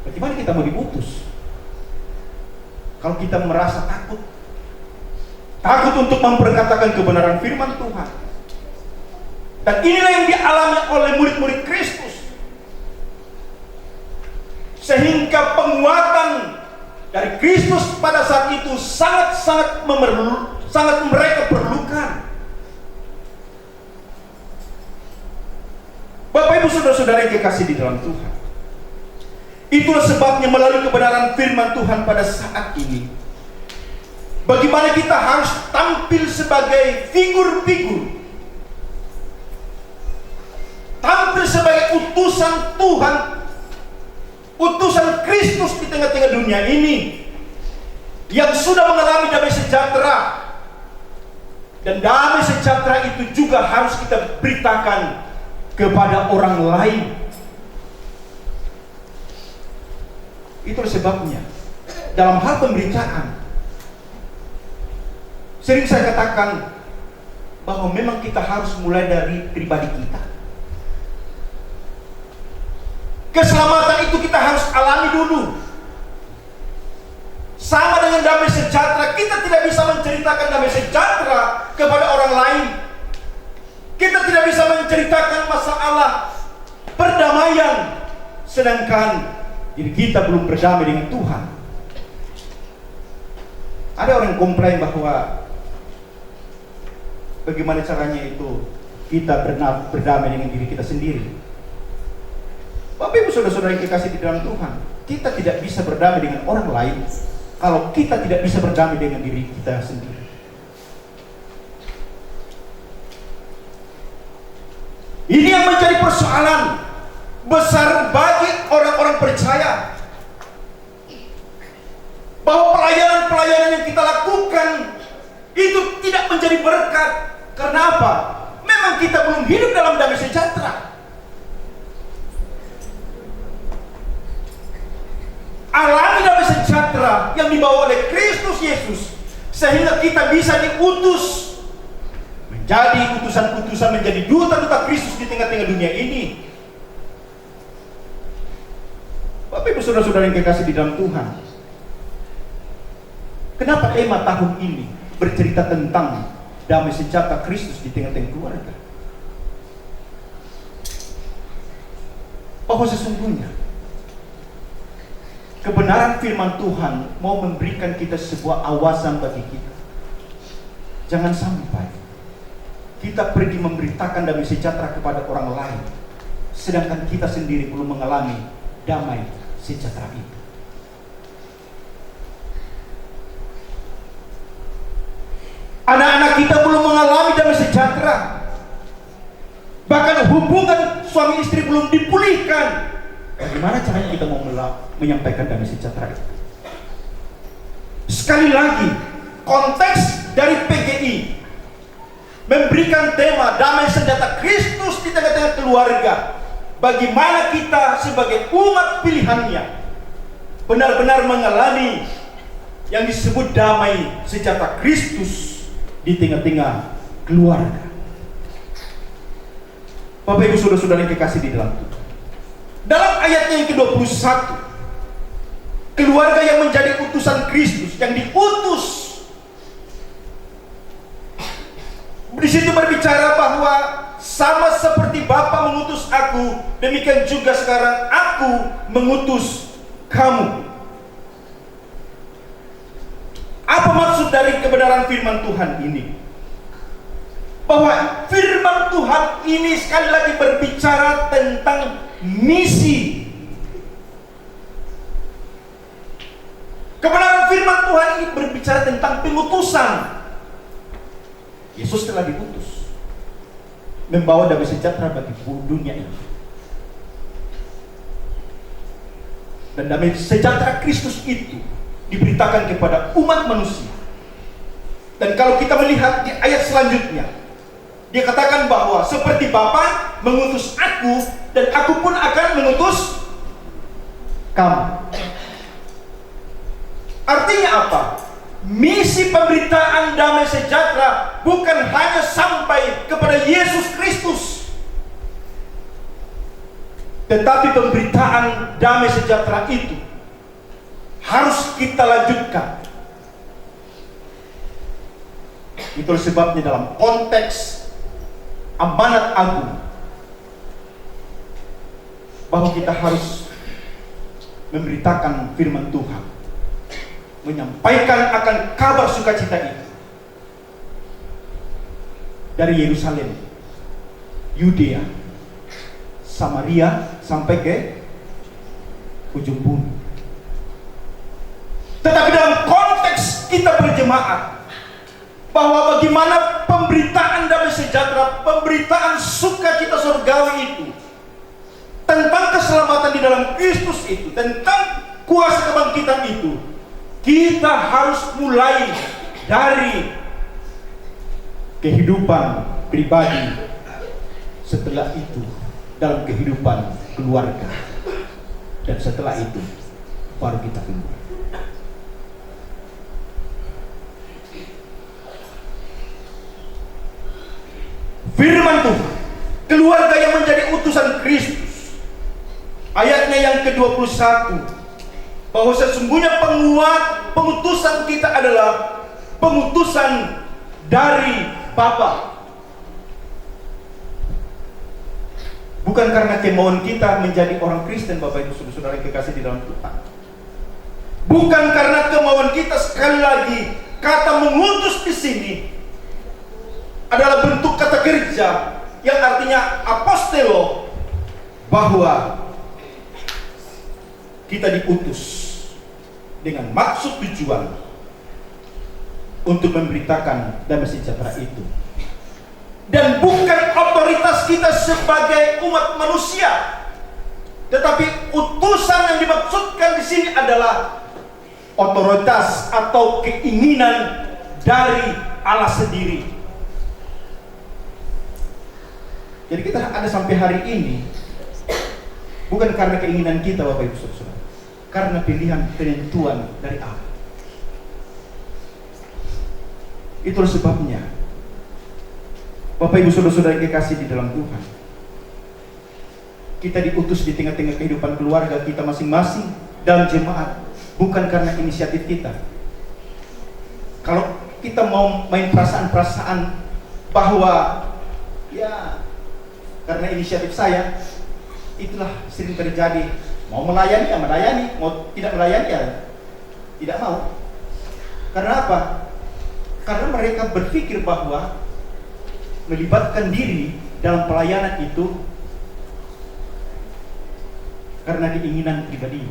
D: Bagaimana kita mau diutus kalau kita merasa takut? Takut untuk memperkatakan kebenaran firman Tuhan. Dan inilah yang dialami oleh murid-murid Kristus. Sehingga penguatan dari Kristus pada saat itu sangat mereka perlukan. Bapak Ibu saudara-saudara yang kekasih di dalam Tuhan, itulah sebabnya melalui kebenaran firman Tuhan pada saat ini, bagaimana kita harus tampil sebagai figur-figur, tampil sebagai utusan Tuhan, utusan Kristus di tengah-tengah dunia ini, yang sudah mengalami damai sejahtera. Dan damai sejahtera itu juga harus kita beritakan kepada orang lain. Itulah sebabnya dalam hal pemberitaan sering saya katakan bahwa memang kita harus mulai dari pribadi kita. Keselamatan itu kita harus alami dulu. Sama dengan damai sejahtera, kita tidak bisa menceritakan damai sejahtera kepada orang lain. Kita tidak bisa menceritakan masalah perdamaian sedangkan diri kita belum berdamai dengan Tuhan. Ada orang yang komplain bahwa bagaimana caranya itu kita berdamai dengan diri kita sendiri. Bapak Ibu saudara-saudara yang dikasih di dalam Tuhan, kita tidak bisa berdamai dengan orang lain kalau kita tidak bisa berdamai dengan diri kita sendiri. Ini yang menjadi persoalan besar bagi orang-orang percaya, bahwa pelayanan-pelayanan yang kita lakukan itu tidak menjadi berkat. Kenapa? Memang kita belum hidup dalam damai sejahtera. Alami damai sejahtera yang dibawa oleh Kristus Yesus, sehingga kita bisa diutus menjadi utusan-utusan, menjadi duta-duta Kristus di tengah-tengah dunia ini. Bapak Ibu saudara-saudara yang kekasih di dalam Tuhan, kenapa tema tahun ini bercerita tentang damai sejahtera Kristus di tengah-tengah keluarga? Bahwa sesungguhnya kebenaran firman Tuhan mau memberikan kita sebuah awasan bagi kita. Jangan sampai kita pergi memberitakan damai sejahtera kepada orang lain, sedangkan kita sendiri belum mengalami damai sejahtera itu. Anak-anak kita belum mengalami damai sejahtera. Bahkan hubungan suami istri belum dipulihkan. Bagaimana caranya kita mau menyampaikan damai sejahtera itu? Sekali lagi, konteks dari PGI memberikan tema damai sejahtera Kristus di tengah-tengah keluarga. Bagaimana kita sebagai umat pilihannya benar-benar mengalami yang disebut damai sejahtera Kristus di tengah-tengah keluarga. Bapak Ibu saudara-saudara yang kekasih di dalam Tuhan, dalam ayatnya yang ke-21, keluarga yang menjadi utusan Kristus, yang diutus, di situ berbicara bahwa sama seperti Bapa mengutus aku, demikian juga sekarang aku mengutus kamu. Apa maksud dari kebenaran firman Tuhan ini? Bahwa firman Tuhan ini sekali lagi berbicara tentang misi. Kebenaran firman Tuhan ini berbicara tentang pengutusan. Yesus telah diutus membawa damai sejahtera bagi dunia ini. Dan damai sejahtera Kristus itu diberitakan kepada umat manusia. Dan kalau kita melihat di ayat selanjutnya, dia katakan bahwa seperti Bapa mengutus aku, dan aku pun akan mengutus kamu. Artinya apa? Misi pemberitaan damai sejahtera bukan hanya sampai kepada Yesus Kristus, tetapi pemberitaan damai sejahtera itu harus kita lanjutkan. Itulah sebabnya dalam konteks amanat agung, bahwa kita harus memberitakan firman Tuhan, menyampaikan akan kabar sukacita itu dari Yerusalem, Yudea, Samaria sampai ke ujung bumi. Tetapi dalam konteks kita berjemaat, bahwa bagaimana pemberitaan damai sejahtera, pemberitaan sukacita surgawi itu, tentang keselamatan di dalam Kristus itu, tentang kuasa kebangkitan itu, kita harus mulai dari kehidupan pribadi, setelah itu dalam kehidupan keluarga, dan setelah itu baru kita keluar. Firman Tuhan, keluarga yang menjadi utusan Kristus, ayatnya yang ke-21, bahwa sesungguhnya pengutusan kita adalah pengutusan dari Bapa. Bukan karena kemauan kita menjadi orang Kristen, Bapak Ibu Saudara yang kekasih di dalam Tuhan. Bukan karena kemauan kita, sekali lagi, kata mengutus di sini adalah bentuk kata kerja yang artinya apostelo, bahwa kita diutus dengan maksud tujuan untuk memberitakan damai sejahtera itu, dan bukan otoritas kita sebagai umat manusia, tetapi utusan yang dimaksudkan di sini adalah otoritas atau keinginan dari Allah sendiri. Jadi kita ada sampai hari ini bukan karena keinginan kita, Bapak Ibu Saudara, karena pilihan penentuan dari Allah. Itulah sebabnya Bapak Ibu Saudara yang kekasih di dalam Tuhan, kita diutus di tengah-tengah kehidupan keluarga kita masing-masing dalam jemaat, bukan karena inisiatif kita. Kalau kita mau main perasaan-perasaan bahwa ya karena inisiatif saya, itulah sering terjadi. Mau melayani ya melayani, mau tidak melayani ya tidak mau. Karena apa? Karena mereka berpikir bahwa melibatkan diri dalam pelayanan itu karena keinginan pribadi.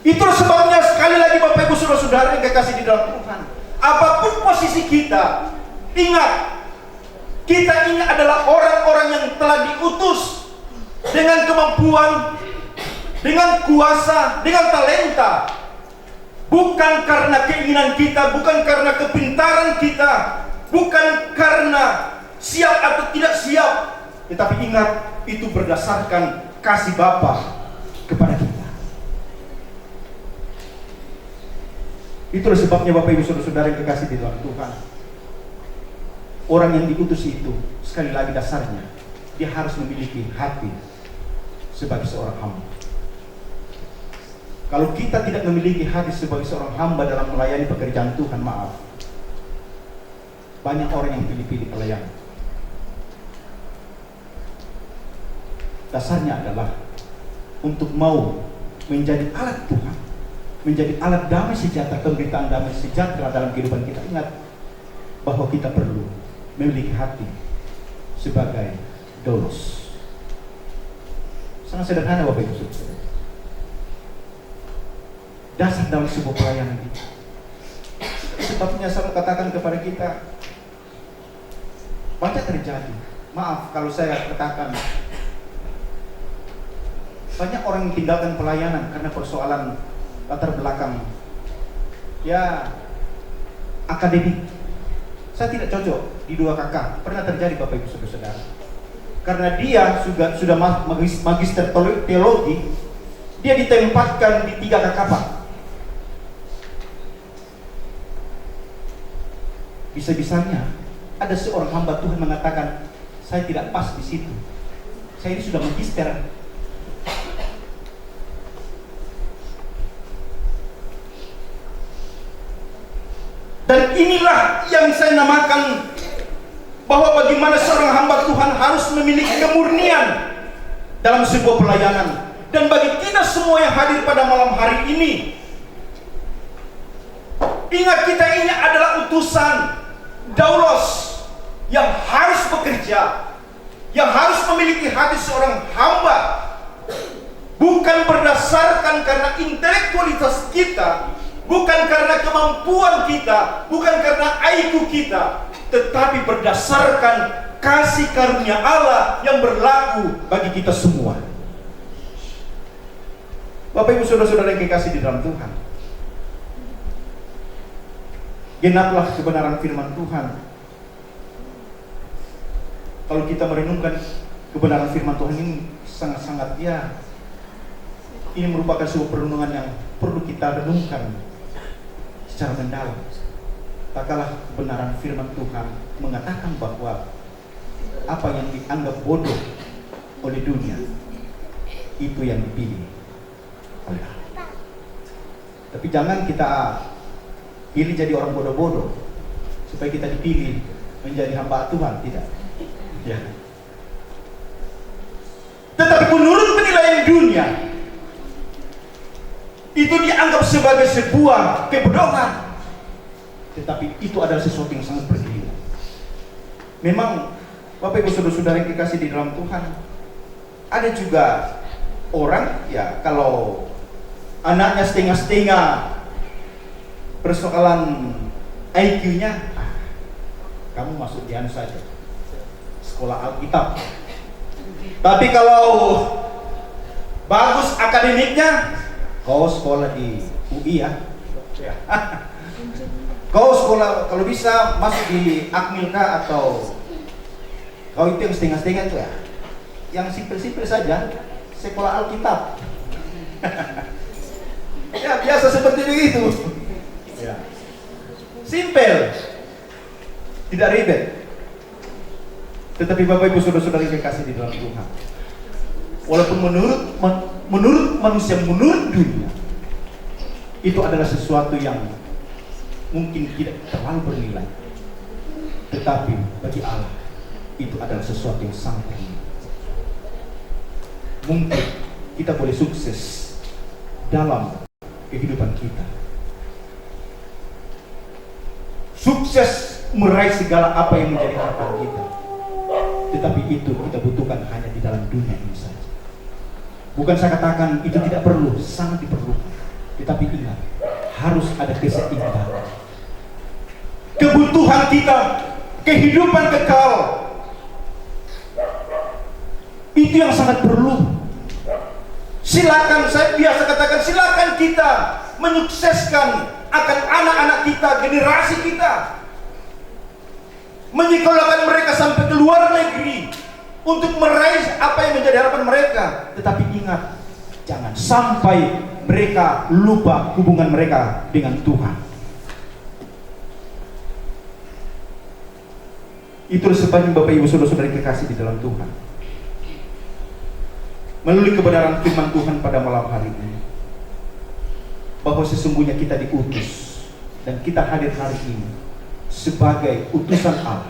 D: Itulah sebabnya sekali lagi Bapak Ibu Saudara yang kekasih di dalam Tuhan, apapun posisi kita, ingat, kita ini adalah orang-orang yang telah diutus dengan kemampuan, dengan kuasa, dengan talenta. Bukan karena keinginan kita, bukan karena kepintaran kita, bukan karena siap atau tidak siap, tetapi ingat, itu berdasarkan kasih Bapa kepada kita. Itulah sebabnya Bapak Ibu Saudara yang kekasih di dalam Tuhan, orang yang diutus itu, sekali lagi dasarnya, dia harus memiliki hati sebagai seorang hamba. Kalau kita tidak memiliki hati sebagai seorang hamba dalam melayani pekerjaan Tuhan, maaf, banyak orang yang pilih-pilih pelayanan. Dasarnya adalah untuk mau menjadi alat Tuhan, menjadi alat damai sejahtera, pemberitaan damai sejahtera dalam kehidupan kita. Ingat bahwa kita perlu memiliki hati sebagai doulos. Sangat sederhana Bapak Ibu Saudara. Dasar dalam sebuah pelayanan itu. Sebabnya saya katakan kepada kita, banyak terjadi. Maaf kalau saya katakan, banyak orang yang tinggalkan pelayanan karena persoalan latar belakang ya akademik. Saya tidak cocok di 2 kakak. Pernah terjadi Bapak Ibu Saudara. Karena dia sudah magister teologi, dia ditempatkan di 3 kakak. Bisa-bisanya ada seorang hamba Tuhan mengatakan, saya tidak pas di situ. Saya ini sudah magister. Dan inilah yang saya namakan bahwa bagaimana seorang hamba Tuhan harus memiliki kemurnian dalam sebuah pelayanan. Dan bagi kita semua yang hadir pada malam hari ini, ingat kita ini adalah utusan daulos yang harus bekerja, yang harus memiliki hati seorang hamba, bukan berdasarkan karena intelektualitas kita, bukan karena kemampuan kita, bukan karena IQ kita, tetapi berdasarkan kasih karunia Allah yang berlaku bagi kita semua. Bapak Ibu Saudara-saudara yang dikasihi di dalam Tuhan, genaplah kebenaran firman Tuhan. Kalau kita merenungkan kebenaran firman Tuhan ini sangat-sangat, ya, ini merupakan sebuah perenungan yang perlu kita renungkan secara mendalam. Tak kalah kebenaran firman Tuhan mengatakan bahwa apa yang dianggap bodoh oleh dunia, itu yang dipilih oleh Allah. Tapi jangan kita pilih jadi orang bodoh-bodoh supaya kita dipilih menjadi hamba Tuhan, tidak. Ya. Tetapi menurut penilaian dunia, itu dianggap sebagai sebuah kebodohan. Tetapi itu adalah sesuatu yang sangat berguna. Memang Bapak Ibu Saudara-saudara yang dikasihi di dalam Tuhan, ada juga orang, ya, kalau anaknya setengah-setengah persoalan IQ-nya, kamu masuk di anu saja, sekolah Alkitab. Tapi kalau bagus akademiknya, kau sekolah di UI ya. Kau sekolah, kalau bisa masuk di Akmilka, atau kau itu yang setengah-setengah itu ya, yang simpel-simpel saja, sekolah Alkitab. Ya, biasa seperti begitu. Ya. Simpel, tidak ribet. Tetapi Bapak Ibu Saudara-saudara yang dikasihi di dalam Tuhan, walaupun menurut manusia, menurut dunia, itu adalah sesuatu yang mungkin tidak terlalu bernilai, tetapi bagi Allah itu adalah sesuatu yang sangat bernilai. Mungkin kita boleh sukses dalam kehidupan kita, sukses meraih segala apa yang menjadi harapan kita, tetapi itu kita butuhkan hanya di dalam dunia ini saja. Bukan saya katakan itu tidak perlu, sangat diperlukan, tetapi ingat, harus ada keseimbangan. Kebutuhan kita, kehidupan kekal, itu yang sangat perlu. Silakan, saya biasa katakan, silakan kita menyukseskan akan anak-anak kita, generasi kita, menyekolahkan mereka sampai ke luar negeri untuk meraih apa yang menjadi harapan mereka. Tetapi ingat, jangan sampai mereka lupa hubungan mereka dengan Tuhan. Itulah sebabnya Bapak Ibu Saudara-saudara kekasih di dalam Tuhan, melalui kebenaran firman Tuhan pada malam hari ini, bahwa sesungguhnya kita diutus dan kita hadir hari ini sebagai utusan Allah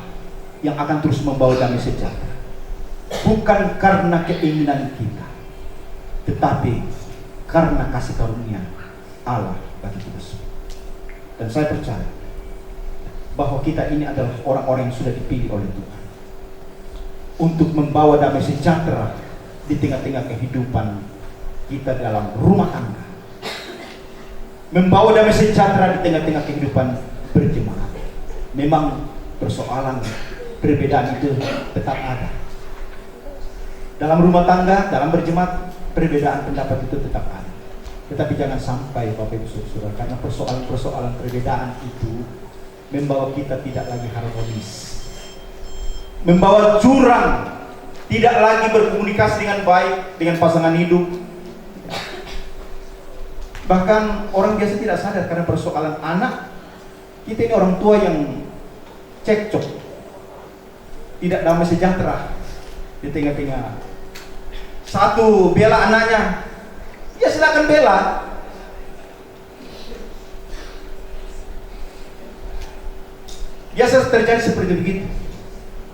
D: yang akan terus membawa damai sejahtera, bukan karena keinginan kita, tetapi karena kasih karunia Allah bagi kita semua. Dan saya percaya bahwa kita ini adalah orang-orang yang sudah dipilih oleh Tuhan untuk membawa damai sejahtera di tengah-tengah kehidupan kita dalam rumah tangga, membawa damai sejahtera di tengah-tengah kehidupan berjemaat. Memang persoalan perbedaan itu tetap ada dalam rumah tangga, dalam berjemaat, perbedaan pendapat itu tetap ada. Tetapi jangan sampai Bapak Ibu Saudara, karena persoalan perbedaan itu membawa kita tidak lagi harmonis, membawa jurang, tidak lagi berkomunikasi dengan baik dengan pasangan hidup. Bahkan orang biasa tidak sadar karena persoalan anak. Kita ini orang tua yang cekcok, tidak damai sejahtera di tengah-tengah. Satu bela anaknya, ya silakan bela. Biasa terjadi seperti begitu.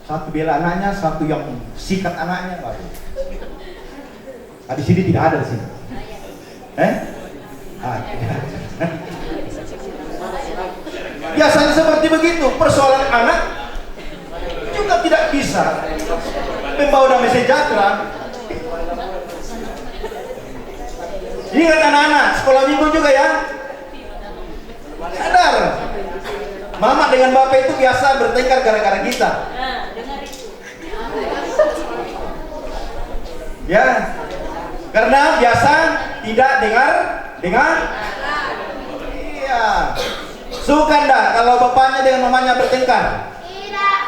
D: Satu bela anaknya, satu yang sikat anaknya. Di sini tidak ada di sini. Biasanya seperti begitu. Persoalan anak juga tidak bisa membawa damai sejahtera. Ingat anak-anak, sekolah minggu juga ya. Sadar, mama dengan bapak itu biasa bertengkar gara-gara kita. Ya, karena biasa tidak dengar. Iya. Suka enggak kalau bapaknya dengan mamanya bertengkar?
A: Tidak.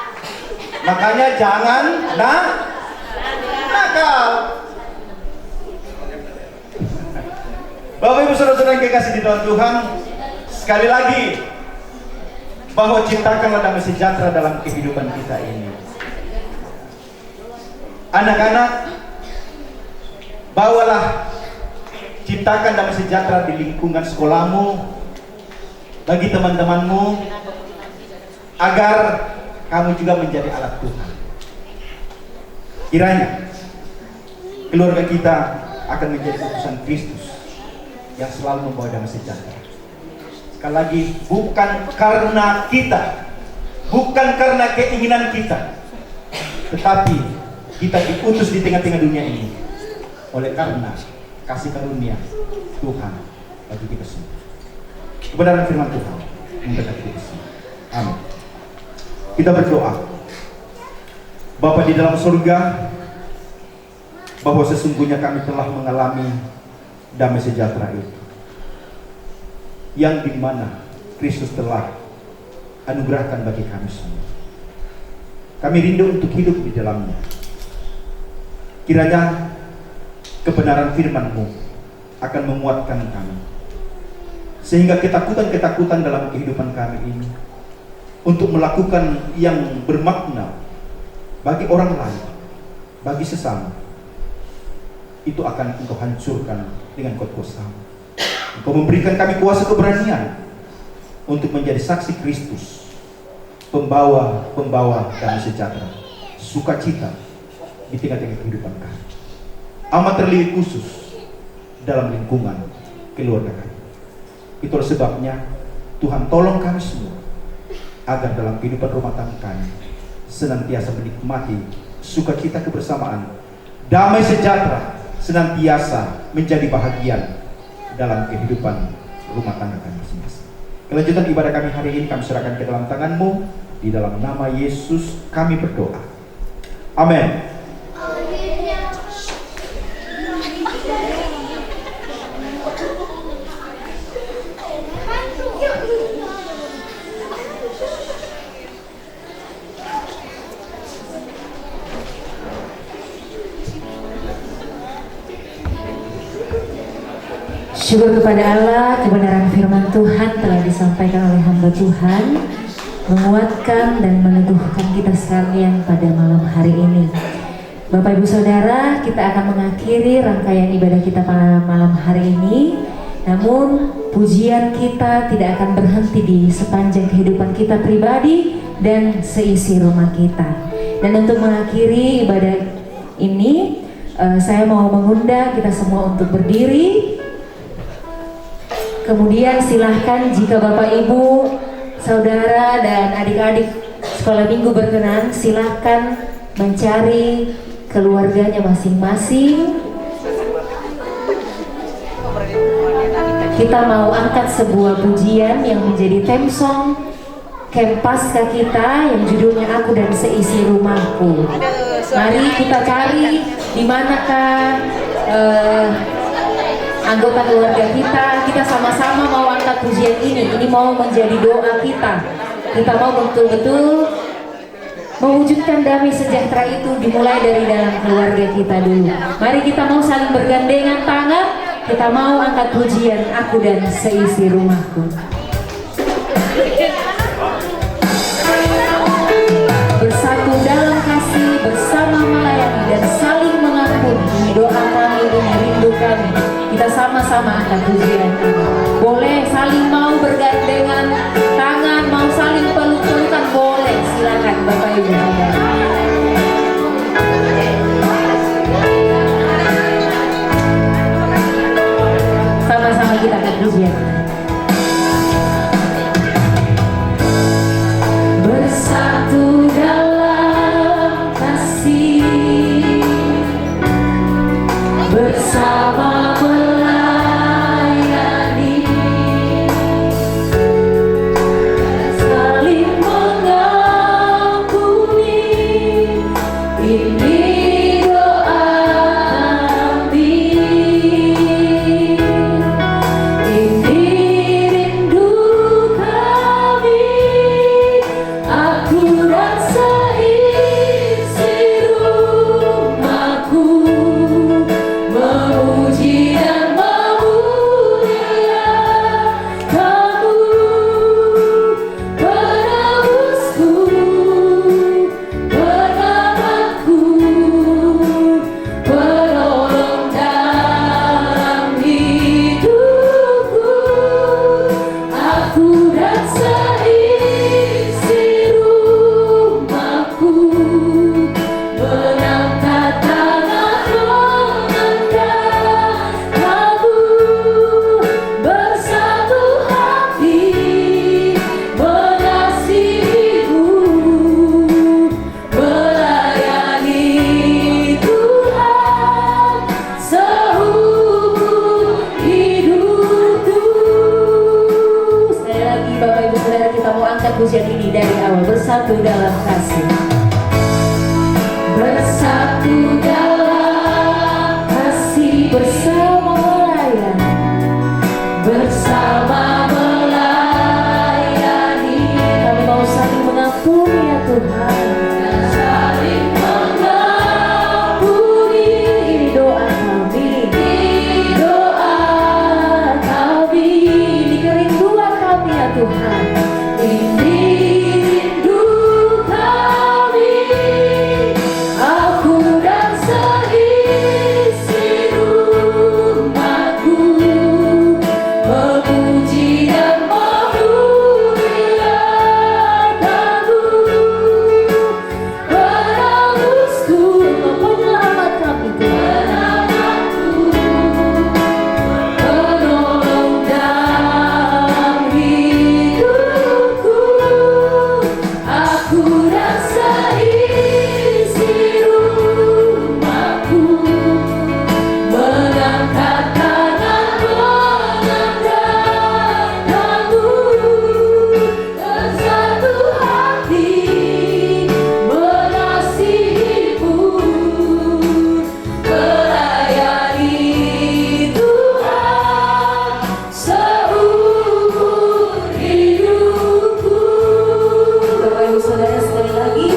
D: Makanya jangan nakal. Bapak Ibu Saudara-saudara yang kekasih di dalam Tuhan, sekali lagi bahwa ciptakanlah damai sejahtera dalam kehidupan kita ini. Anak-anak, bawalah, ciptakan damai sejahtera di lingkungan sekolahmu, bagi teman-temanmu, agar kamu juga menjadi alat Tuhan. Kiranya keluarga kita akan menjadi utusan Kristus yang selalu membawa damai sejahtera. Sekali lagi, bukan karena kita, bukan karena keinginan kita, tetapi kita diutus di tengah-tengah dunia ini oleh karena kasih karunia Tuhan bagi kita semua. Kebenaran firman Tuhan memberkati kita semua. Amin. Kita berdoa. Bapa di dalam surga, bahwa sesungguhnya kami telah mengalami damai sejahtera itu, yang dimana Kristus telah anugerahkan bagi kami semua. Kami rindu untuk hidup di dalamnya. Kiranya kebenaran firman-Mu akan menguatkan kami, sehingga ketakutan-ketakutan dalam kehidupan kami ini untuk melakukan yang bermakna bagi orang lain, bagi sesama, itu akan Engkau hancurkan dengan kuasa-Mu. Engkau memberikan kami kuasa keberanian untuk menjadi saksi Kristus, pembawa damai sejahtera, sukacita di tengah-tengah kehidupan kami. Amat terlebih khusus dalam lingkungan keluarga kami. Itulah sebabnya Tuhan tolong kami semua agar dalam kehidupan rumah tangga kami senantiasa menikmati sukacita kebersamaan, damai sejahtera senantiasa menjadi bahagian dalam kehidupan rumah tangga kami masing-masing. Kelanjutan ibadah kami hari ini kami serahkan ke dalam tangan-Mu. Di dalam nama Yesus kami berdoa. Amin.
B: Syukur kepada Allah, kebenaran firman Tuhan telah disampaikan oleh hamba Tuhan, menguatkan dan meneguhkan kita sekalian pada malam hari ini. Bapak Ibu Saudara, kita akan mengakhiri rangkaian ibadah kita pada malam hari ini. Namun pujian kita tidak akan berhenti di sepanjang kehidupan kita pribadi dan seisi rumah kita. Dan untuk mengakhiri ibadah ini, saya mau mengundang kita semua untuk berdiri. Kemudian silahkan jika Bapak Ibu, Saudara dan adik-adik sekolah minggu berkenan, silahkan mencari keluarganya masing-masing. Kita mau angkat sebuah pujian yang menjadi theme song camp pasca kita yang judulnya Aku dan Seisi Rumahku. Mari kita cari di manakah anggota keluarga kita sama-sama mau angkat pujian ini. Ini mau menjadi doa kita. Kita mau betul-betul mewujudkan damai sejahtera itu dimulai dari dalam keluarga kita dulu. Mari kita mau saling bergandengan tangan. Kita mau angkat pujian Aku dan Seisi Rumahku. bersama melayani dan saling mengampuni. Ini doa kami, ini rindu kami. Kita sama-sama angkat pujian ini. Boleh saling mau bergandengan tangan, mau saling peluk-pelukan, boleh. Silakan Bapak Ibu. Sama-sama kita angkat pujian. Bersatu dalam kasih, bersama melayani, saling mengampuni. Ini doa kami, ini rindu kami. Aku rasa isi rumahku memuji dan memuliakan Kamu, penebusku, pengamatku, penolong dalam hidupku. Aku rasa isi rumahku mengangkat tangan mengandang Kamu, bersatu hati mengasihimu, melayani Tuhan seumur hidupku. Sekali lagi Bapak Ibu Saudara, kita mau angkat pujian ini dari awal. Bersatu dalam kasih, bersatu dalam kasih, bersama melayani, bersama melayani. Kami mau saling mengampuni ya Tuhan, saling mengampuni. Ini doa kami, ini doa kami, ini kerinduan kami ya Tuhan. Ini rindu kami. Aku dan seisi rumahku memuji dan memuliakan Kamu, penebusku, penyelamat kami, pengamatku, penolong dalam hidupku. Aku rasa isi rumahku mengangkat tangan mengandang Kamu, bersatu hati mengasihimu, melayani Tuhan seumur hidupku. Bapak Ibu Saudara, sekali lagi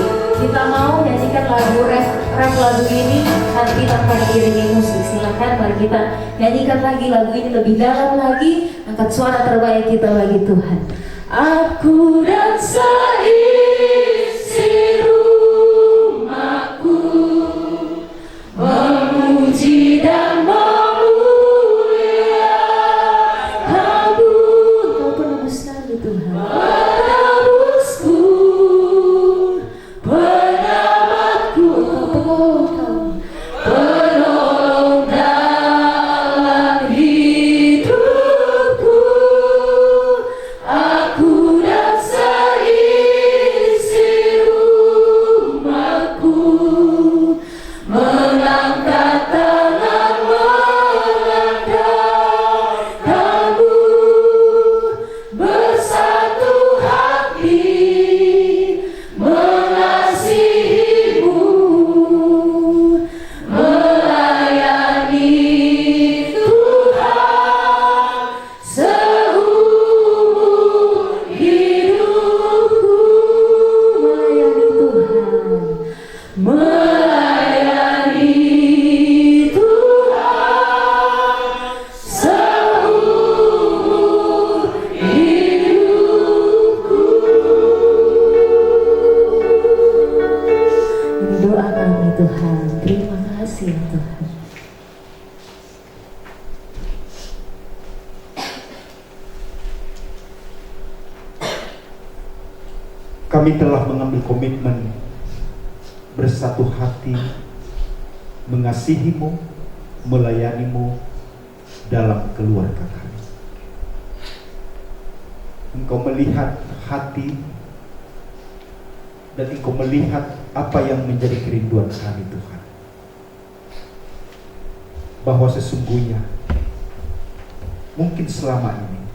B: kita mau nyanyikan lagu ref lagu ini nanti tanpa diiringi musik. Silakan mari kita nyanyikan lagi lagu ini lebih dalam lagi, angkat suara terbaik kita bagi Tuhan. Aku dan seisi rumahku memuji dan memuliakan Kamu. Kau penebus kami Tuhan, penebusku, penyelamatku, penolong kami, penolong dalam hidupku. Aku dan seisi rumahku mengangkat tangan mengandang Kamu, bersatu Tuhan. Terima kasih ya Tuhan.
D: Kami telah mengambil komitmen bersatu hati mengasihi-Mu, melayani-Mu dalam keluarga kami. Engkau melihat hati dan Engkau melihat apa yang menjadi kerinduan kami Tuhan. Bahwa sesungguhnya mungkin selama ini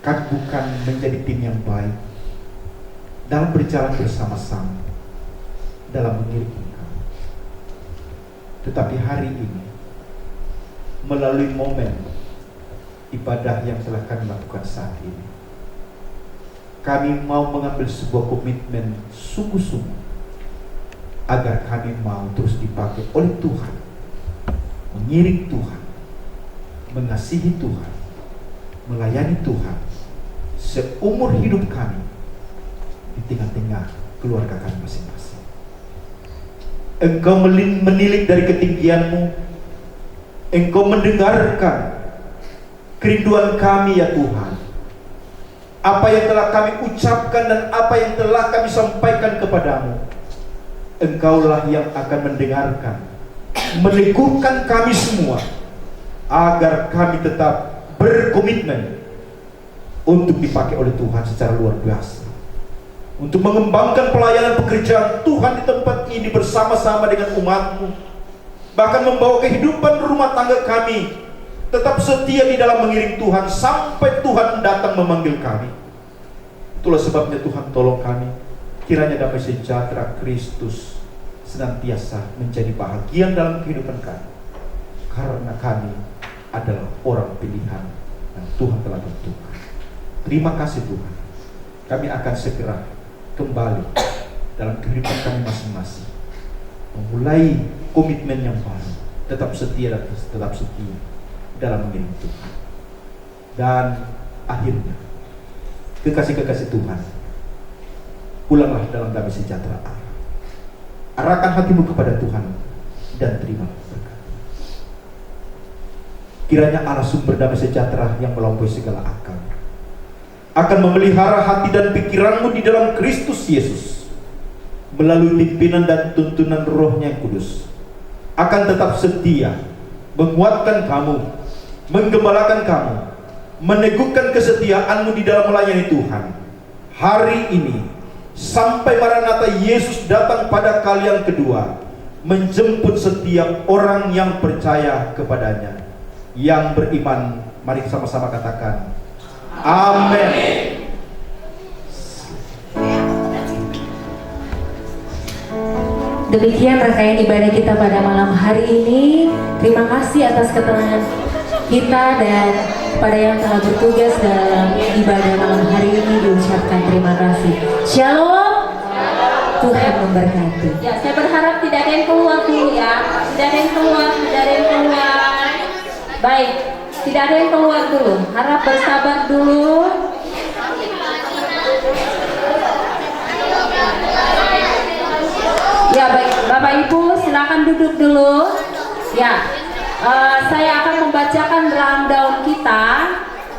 D: kami bukan menjadi tim yang baik dalam berjalan bersama-sama dalam mengiring Engkau. Tetapi hari ini melalui momen ibadah yang telah kami lakukan saat ini, kami mau mengambil sebuah komitmen sungguh-sungguh agar kami mau terus dipakai oleh Tuhan, mengiring Tuhan, mengasihi Tuhan, melayani Tuhan seumur hidup kami di tengah-tengah keluarga kami masing-masing. Engkau menilik dari ketinggian-Mu, Engkau mendengarkan kerinduan kami ya Tuhan. Apa yang telah kami ucapkan dan apa yang telah kami sampaikan kepadamu, Engkaulah yang akan mendengarkan, meneguhkan kami semua agar kami tetap berkomitmen untuk dipakai oleh Tuhan secara luar biasa, untuk mengembangkan pelayanan pekerjaan Tuhan di tempat ini bersama-sama dengan umat-Mu, bahkan membawa kehidupan rumah tangga kami tetap setia di dalam mengiring Tuhan sampai Tuhan datang memanggil kami. Itulah sebabnya Tuhan tolong kami, kiranya damai sejahtera Kristus senantiasa menjadi bahagian dalam kehidupan kami, karena kami adalah orang pilihan yang Tuhan telah tentukan. Terima kasih Tuhan. Kami akan segera kembali dalam kehidupan kami masing-masing, memulai komitmen yang baru, tetap setia dan tetap setia dalam mengiring Tuhan. Dan akhirnya kekasih-kekasih Tuhan, pulanglah dalam damai sejahtera Allah. Arahkan hatimu kepada Tuhan dan terima berkat. Kiranya Allah sumber damai sejahtera yang melampaui segala akal akan memelihara hati dan pikiranmu di dalam Kristus Yesus melalui pimpinan dan tuntunan Roh-Nya yang kudus, akan tetap setia, menguatkan kamu, menggembalakan kamu, meneguhkan kesetiaanmu di dalam melayani Tuhan hari ini sampai Maranatha Yesus datang pada kali yang kedua, menjemput setiap orang yang percaya kepadanya, yang beriman. Mari sama-sama katakan amin.
B: Demikian rangkaian ibadah kita pada malam hari ini. Terima kasih atas keterangan kita, dan kepada yang telah bertugas dalam ibadah malam hari ini diucapkan terima kasih. Shalom. Tuhan memberkati.
F: Ya, saya berharap tidak ada yang keluar dulu ya. Tidak ada yang keluar, tidak ada yang keluar. Baik, tidak ada yang keluar dulu. Harap bersabar dulu. Ya baik, Bapak Ibu silakan duduk dulu. Ya, saya akan membacakan rundown kita.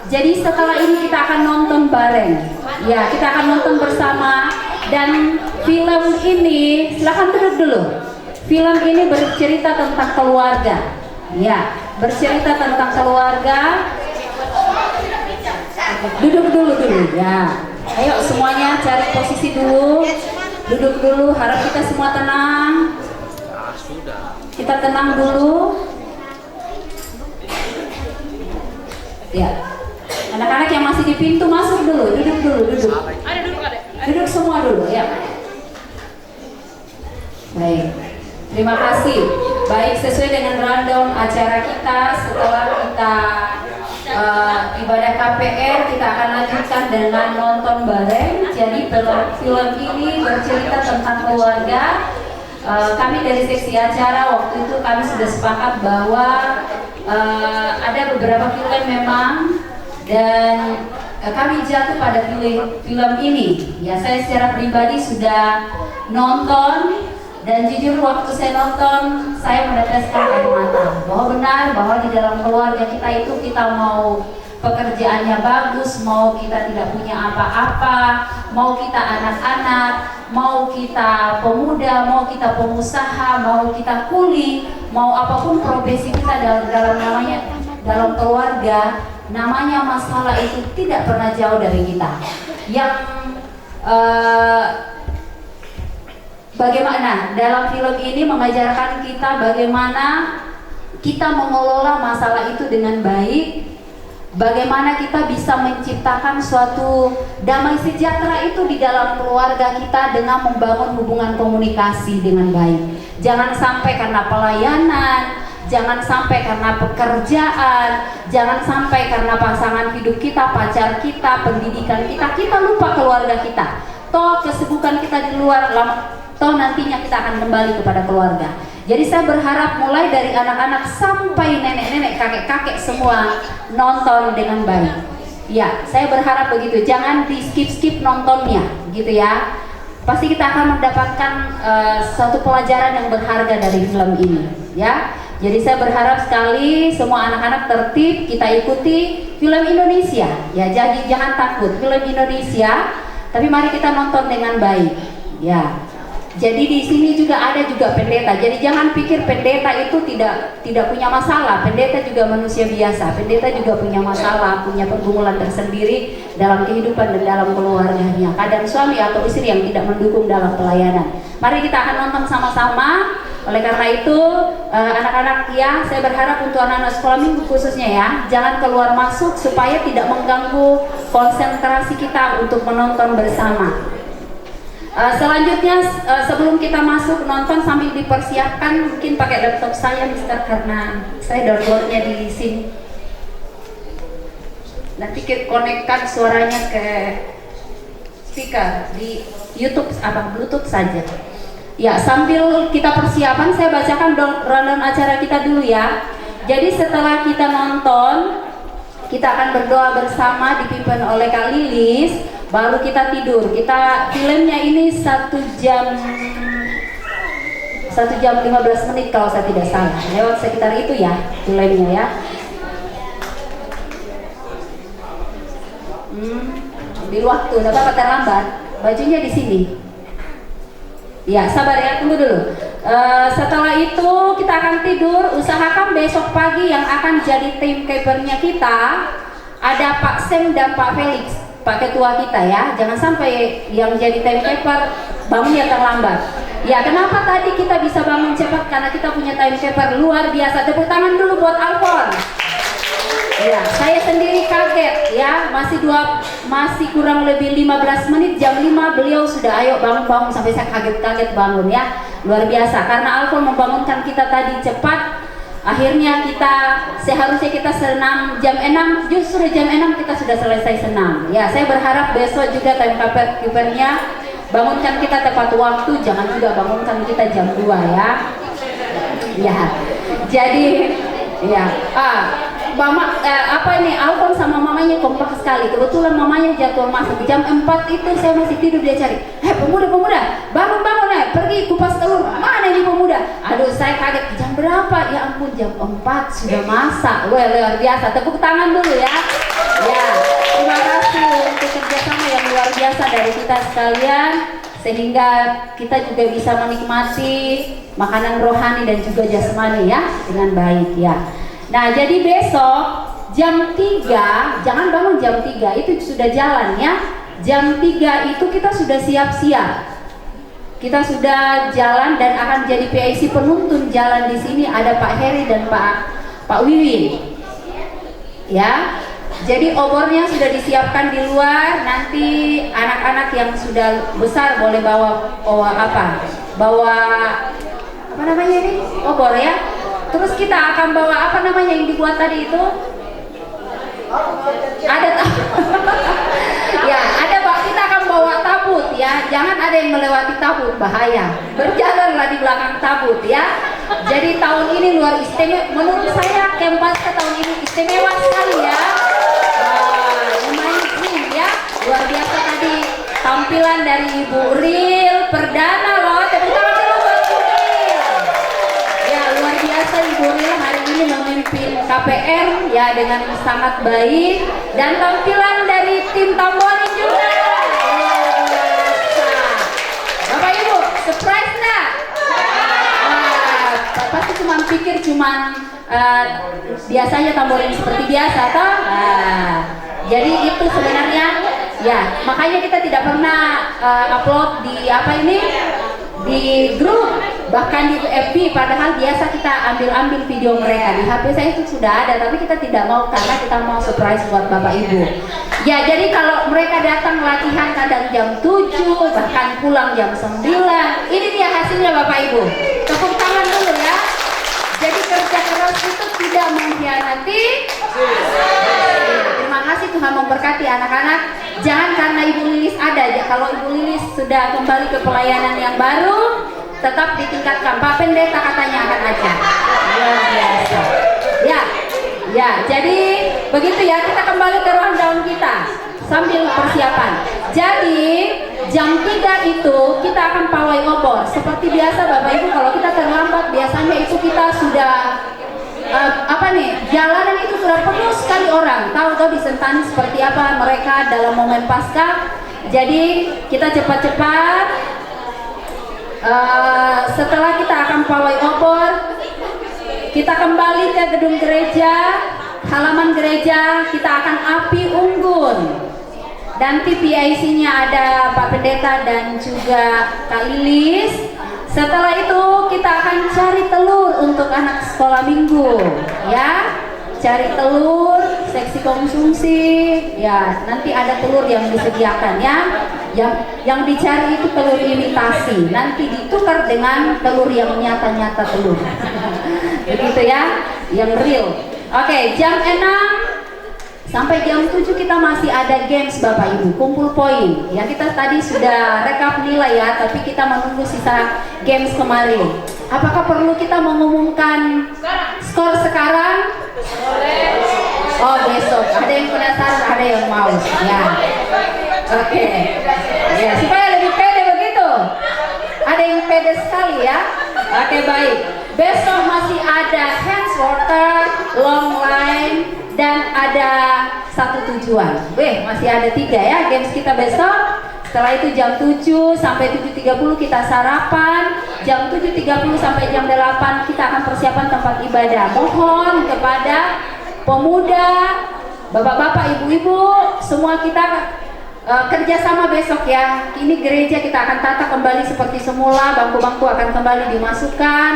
F: Jadi setelah ini kita akan nonton bareng. Ya, kita akan nonton bersama. Dan film ini, silakan duduk dulu. Film ini bercerita tentang keluarga. Ya, bercerita tentang keluarga. Duduk dulu ya. Ayo semuanya cari posisi dulu. Duduk dulu, harap kita semua tenang. Kita tenang dulu. Ya, anak-anak yang masih di pintu masuk dulu, duduk dulu, duduk. Duduk semua dulu ya. Baik, terima kasih. Baik, sesuai dengan rundown acara kita, setelah kita ibadah KPR, kita akan lanjutkan dengan nonton bareng. Jadi film ini bercerita tentang keluarga. Kami dari seksi acara waktu itu kami sudah sepakat bahwa ada beberapa film memang, dan kami jatuh pada film ini. Ya, saya secara pribadi sudah nonton Dan jujur waktu saya nonton, saya meneteskan air mata bahwa benar bahwa di dalam keluarga kita itu kita mau pekerjaannya bagus, mau kita tidak punya apa-apa, mau kita anak-anak, mau kita pemuda, mau kita pengusaha, mau kita kuli, mau apapun profesi kita dalam keluarga, namanya masalah itu tidak pernah jauh dari kita. Yang bagaimana dalam film ini mengajarkan kita bagaimana kita mengelola masalah itu dengan baik, bagaimana kita bisa menciptakan suatu damai sejahtera itu di dalam keluarga kita dengan membangun hubungan komunikasi dengan baik. Jangan sampai karena pelayanan, jangan sampai karena pekerjaan, jangan sampai karena pasangan hidup kita, pacar kita, pendidikan kita lupa keluarga kita. Toh kesibukan kita di luar, toh nantinya kita akan kembali kepada keluarga. Jadi saya berharap mulai dari anak-anak sampai nenek-nenek, kakek-kakek semua nonton dengan baik. Ya, saya berharap begitu. Jangan di skip-skip nontonnya, gitu ya. Pasti kita akan mendapatkan suatu pelajaran yang berharga dari film ini, ya. Jadi saya berharap sekali semua anak-anak tertib, kita ikuti film Indonesia. Ya, jadi jangan takut, film Indonesia, tapi mari kita nonton dengan baik, ya. Jadi di sini juga ada juga pendeta. Jadi jangan pikir pendeta itu tidak punya masalah. Pendeta juga manusia biasa. Pendeta juga punya masalah, punya pergumulan tersendiri dalam kehidupan dan dalam keluarganya. Kadang suami atau istri yang tidak mendukung dalam pelayanan. Mari kita akan nonton sama-sama. Oleh karena itu, anak-anak ya, saya berharap untuk anak-anak sekolah minggu khususnya ya, jangan keluar masuk supaya tidak mengganggu konsentrasi kita untuk menonton bersama. Selanjutnya sebelum kita masuk nonton sambil dipersiapkan, mungkin pakai laptop saya Mister, karena saya downloadnya di sini. Nanti kita konekkan suaranya ke speaker di YouTube Bluetooth saja. Ya, sambil kita persiapan saya bacakan rundown acara kita dulu ya. Jadi setelah kita nonton, kita akan berdoa bersama dipimpin oleh Kak Lilis, baru kita tidur. Filmnya ini 1 jam 15 menit kalau saya tidak salah. Lewat sekitar itu ya filmnya ya. Ambil waktu, enggak apa-apa terlambat. Bajunya di sini. Ya, sabar ya, tunggu dulu. Setelah itu kita akan tidur. Usahakan besok pagi yang akan jadi tim keepernya kita ada Pak Sem dan Pak Felix, Pak ketua kita ya. Jangan sampai yang jadi tim keeper bangunnya terlambat. Ya, kenapa tadi kita bisa bangun cepat? Karena kita punya time keeper luar biasa. Tepuk tangan dulu buat Alfon. Ya, saya sendiri kaget ya, masih kurang lebih 15 menit, jam 5 beliau sudah ayo bangun sampai saya kaget bangun ya. Luar biasa, karena Alfon membangunkan kita tadi cepat. Akhirnya seharusnya kita senam jam 6, justru jam 6 kita sudah selesai senam. Ya, saya berharap besok juga time keepernya bangunkan kita tepat waktu, jangan juga bangunkan kita jam 2 ya. Ya, jadi ya, Alfon sama mamanya kompak sekali. Kebetulan mamanya jadwal masak jam 4 itu saya masih tidur, dia cari, pemuda, bangun pergi kupas telur. Mana ini pemuda? Aduh, saya kaget, jam berapa? Ya ampun, jam 4 sudah masak. Wah, luar biasa. Tepuk tangan dulu ya. Ya, terima kasih untuk kerjasama yang luar biasa dari kita sekalian, sehingga kita juga bisa menikmati makanan rohani dan juga jasmani ya dengan baik ya. Nah, jadi besok jam 3, jangan bangun jam 3, itu sudah jalan ya. Jam 3 itu kita sudah siap-siap. Kita sudah jalan dan akan jadi PIC penuntun jalan di sini, ada Pak Heri dan Pak Wiwin. Ya. Jadi obornya sudah disiapkan di luar, nanti anak-anak yang sudah besar boleh bawa apa namanya ini? Obor ya. Terus kita akan bawa apa namanya yang dibuat tadi itu? Ada ya, kita akan bawa tabut ya. Jangan ada yang melewati tabut, bahaya. Berjalanlah di belakang tabut ya. Jadi tahun ini luar istimewa. Menurut saya Campasca tahun ini istimewa sekali ya. Lumayan keren ya. Luar biasa tadi tampilan dari Ibu Ril perdana loh. Tepuk tangan dulu buat Ibu KPR ya dengan sangat baik, dan tampilan dari tim tamborin juga luar biasa. Bapak Ibu, surprise nggak? Pasti cuma pikir biasanya tamborin seperti biasa toh. Jadi itu sebenarnya ya, makanya kita tidak pernah upload di di grup, bahkan di FB, padahal biasa kita ambil video mereka. Di HP saya itu sudah ada, tapi kita tidak mau karena kita mau surprise buat Bapak Ibu. Ya, jadi kalau mereka datang latihan kadang jam 7, bahkan pulang jam 9. Ini dia hasilnya Bapak Ibu. Tepuk tangan dulu ya. Jadi kerja keras itu tidak mengkhianati. Terima kasih, Tuhan memberkati anak-anak. Jangan karena Ibu Lilis ada, kalau Ibu Lilis sudah kembali ke pelayanan yang baru, tetap ditingkatkan. Pak Pendeta katanya akan ajar. Luar biasa. Ya, jadi begitu ya, kita kembali ke rundown kita sambil persiapan. Jadi jam 3 itu kita akan pawai obor. Seperti biasa Bapak Ibu, kalau kita terlambat biasanya itu kita sudah jalanan itu sudah penuh sekali orang. Tahu-tahu di Sentani seperti apa mereka dalam momen Paskah. Jadi kita cepat-cepat setelah kita akan pawai obor, kita kembali ke gedung gereja, halaman gereja, kita akan api unggun. Dan PPIC-nya ada Pak Pendeta dan juga Kak Lilis. Setelah itu kita akan cari telur untuk anak sekolah minggu, ya. Cari telur, seksi konsumsi, ya. Nanti ada telur yang disediakan, ya. Yang dicari itu telur imitasi. Nanti ditukar dengan telur yang nyata-nyata telur. Begitu ya, yang real. Oke, jam 6 sampai jam 7 kita masih ada games Bapak Ibu, kumpul poin. Ya, kita tadi sudah rekap nilai ya, tapi kita menunggu sisa games kemarin. Apakah perlu kita mengumumkan skor sekarang? Oh, besok. Ada yang penasaran, ada yang mau. Ya. Oke. Ya, supaya lebih pede begitu. Ada yang pede sekali ya. Oke, baik. Besok masih ada hands water, long line, dan ada satu tujuan. Masih ada 3 ya games kita besok. Setelah itu jam 7 sampai 7.30 kita sarapan. Jam 7.30 sampai jam 8 kita akan persiapan tempat ibadah. Mohon kepada pemuda, bapak-bapak, ibu-ibu, semua kita kerjasama besok ya. Ini gereja kita akan tata kembali seperti semula. Bangku-bangku akan kembali dimasukkan.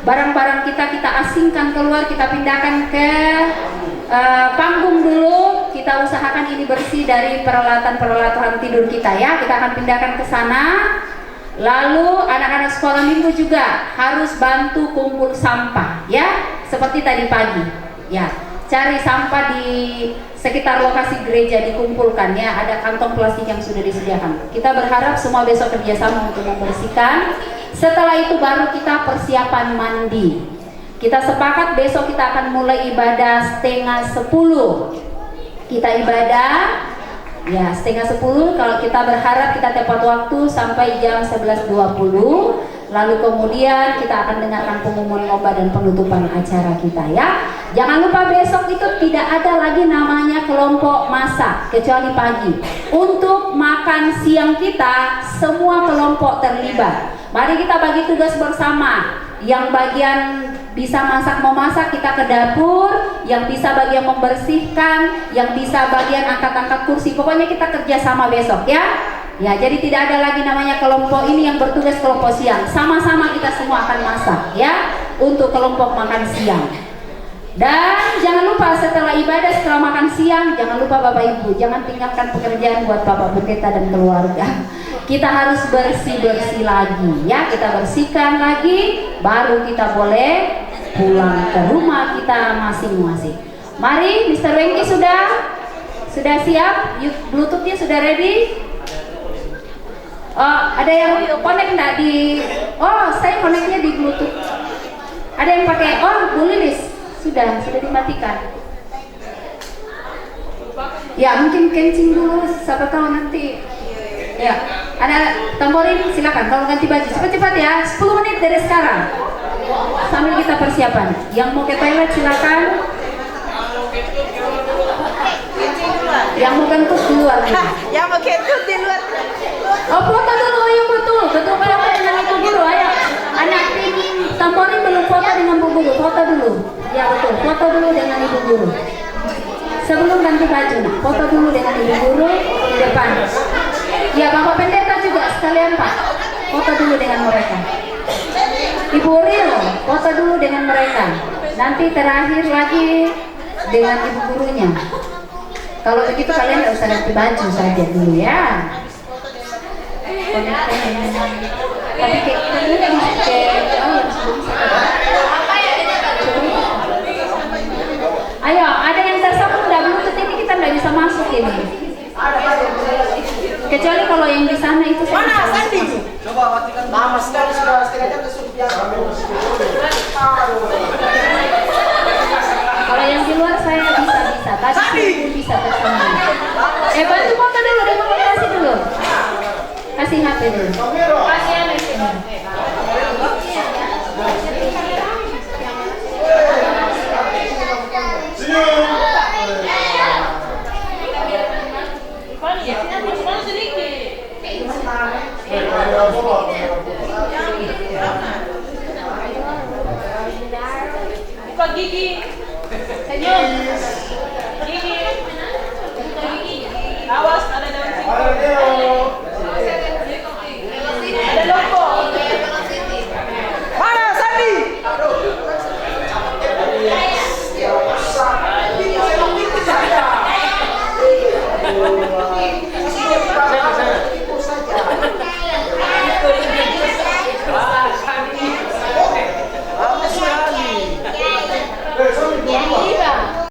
F: Barang-barang kita asingkan keluar, kita pindahkan ke panggung dulu. Kita usahakan ini bersih dari peralatan tidur kita ya. Kita akan pindahkan ke sana. Lalu anak-anak sekolah minggu juga harus bantu kumpul sampah ya, seperti tadi pagi ya. Cari sampah di sekitar lokasi gereja, dikumpulkan ya. Ada kantong plastik yang sudah disediakan. Kita berharap semua besok kerjasama untuk membersihkan. Setelah itu baru kita persiapan mandi. Kita sepakat besok kita akan mulai ibadah 9:30. Kita ibadah ya 9:30. Kalau kita berharap kita tepat waktu sampai jam 11.20. Lalu kemudian kita akan dengarkan pengumuman lomba dan penutupan acara kita ya. Jangan lupa besok itu tidak ada lagi namanya kelompok masak kecuali pagi. Untuk makan siang kita semua kelompok terlibat. Mari kita bagi tugas bersama. Yang bagian bisa masak memasak kita ke dapur, yang bisa bagian membersihkan, yang bisa bagian angkat-angkat kursi. Pokoknya kita kerjasama besok ya. Ya, jadi tidak ada lagi namanya kelompok ini yang bertugas kelompok siang. Sama-sama kita semua akan masak ya untuk kelompok makan siang. Dan jangan lupa setelah ibadah, setelah makan siang, jangan lupa Bapak Ibu, jangan tinggalkan pekerjaan buat Bapak Pendeta dan keluarga. Kita harus bersih-bersih lagi ya, kita bersihkan lagi, baru kita boleh pulang ke rumah kita masing-masing. Mari, Mr. Wengki sudah siap? Bluetooth-nya sudah ready? Ada yang connect nggak di? Oh, saya connect-nya di Bluetooth. Ada yang pakai? Oh, Bu Lilis sudah dimatikan. Ya, mungkin kencing dulu, siapa tahu nanti. Ya, ada tamborin, silakan. Kalau ganti baju cepat-cepat ya, 10 menit dari sekarang. Sambil kita persiapan. Yang mau ke toilet silakan. Yang mau kentut di luar.
C: Yang mau kentut di luar.
F: Oh, foto dulu yang betul foto dengan ibu guru. Ayo, anak tim Tamborin belum foto dengan ibu guru. Foto dulu. Ya betul, foto dulu dengan ibu guru. Sebelum ganti baju, nah, foto dulu dengan ibu guru di depan. Ya, Bapak Pendeta juga sekalian Pak. Foto dulu dengan mereka. Ibu Ril, foto dulu dengan mereka. Nanti terakhir lagi dengan ibu gurunya. Kalau begitu kalian nggak usah ganti baju saja dulu ya. Tapi ayo, ada yang tersambung nggak Bluetooth ini kita nggak bisa masuk ini. Kecuali kalau yang di sana itu saya bisa masuk.
C: Coba matikan. Lama sekali sudah setengah jam sudah.
F: Kalau yang di luar saya bisa. Tadi bisa tersambung. Bantu foto dulu, kasih dulu. Kasih HP dulu. Kasih HP dulu.
E: Buka gigi. Senyum.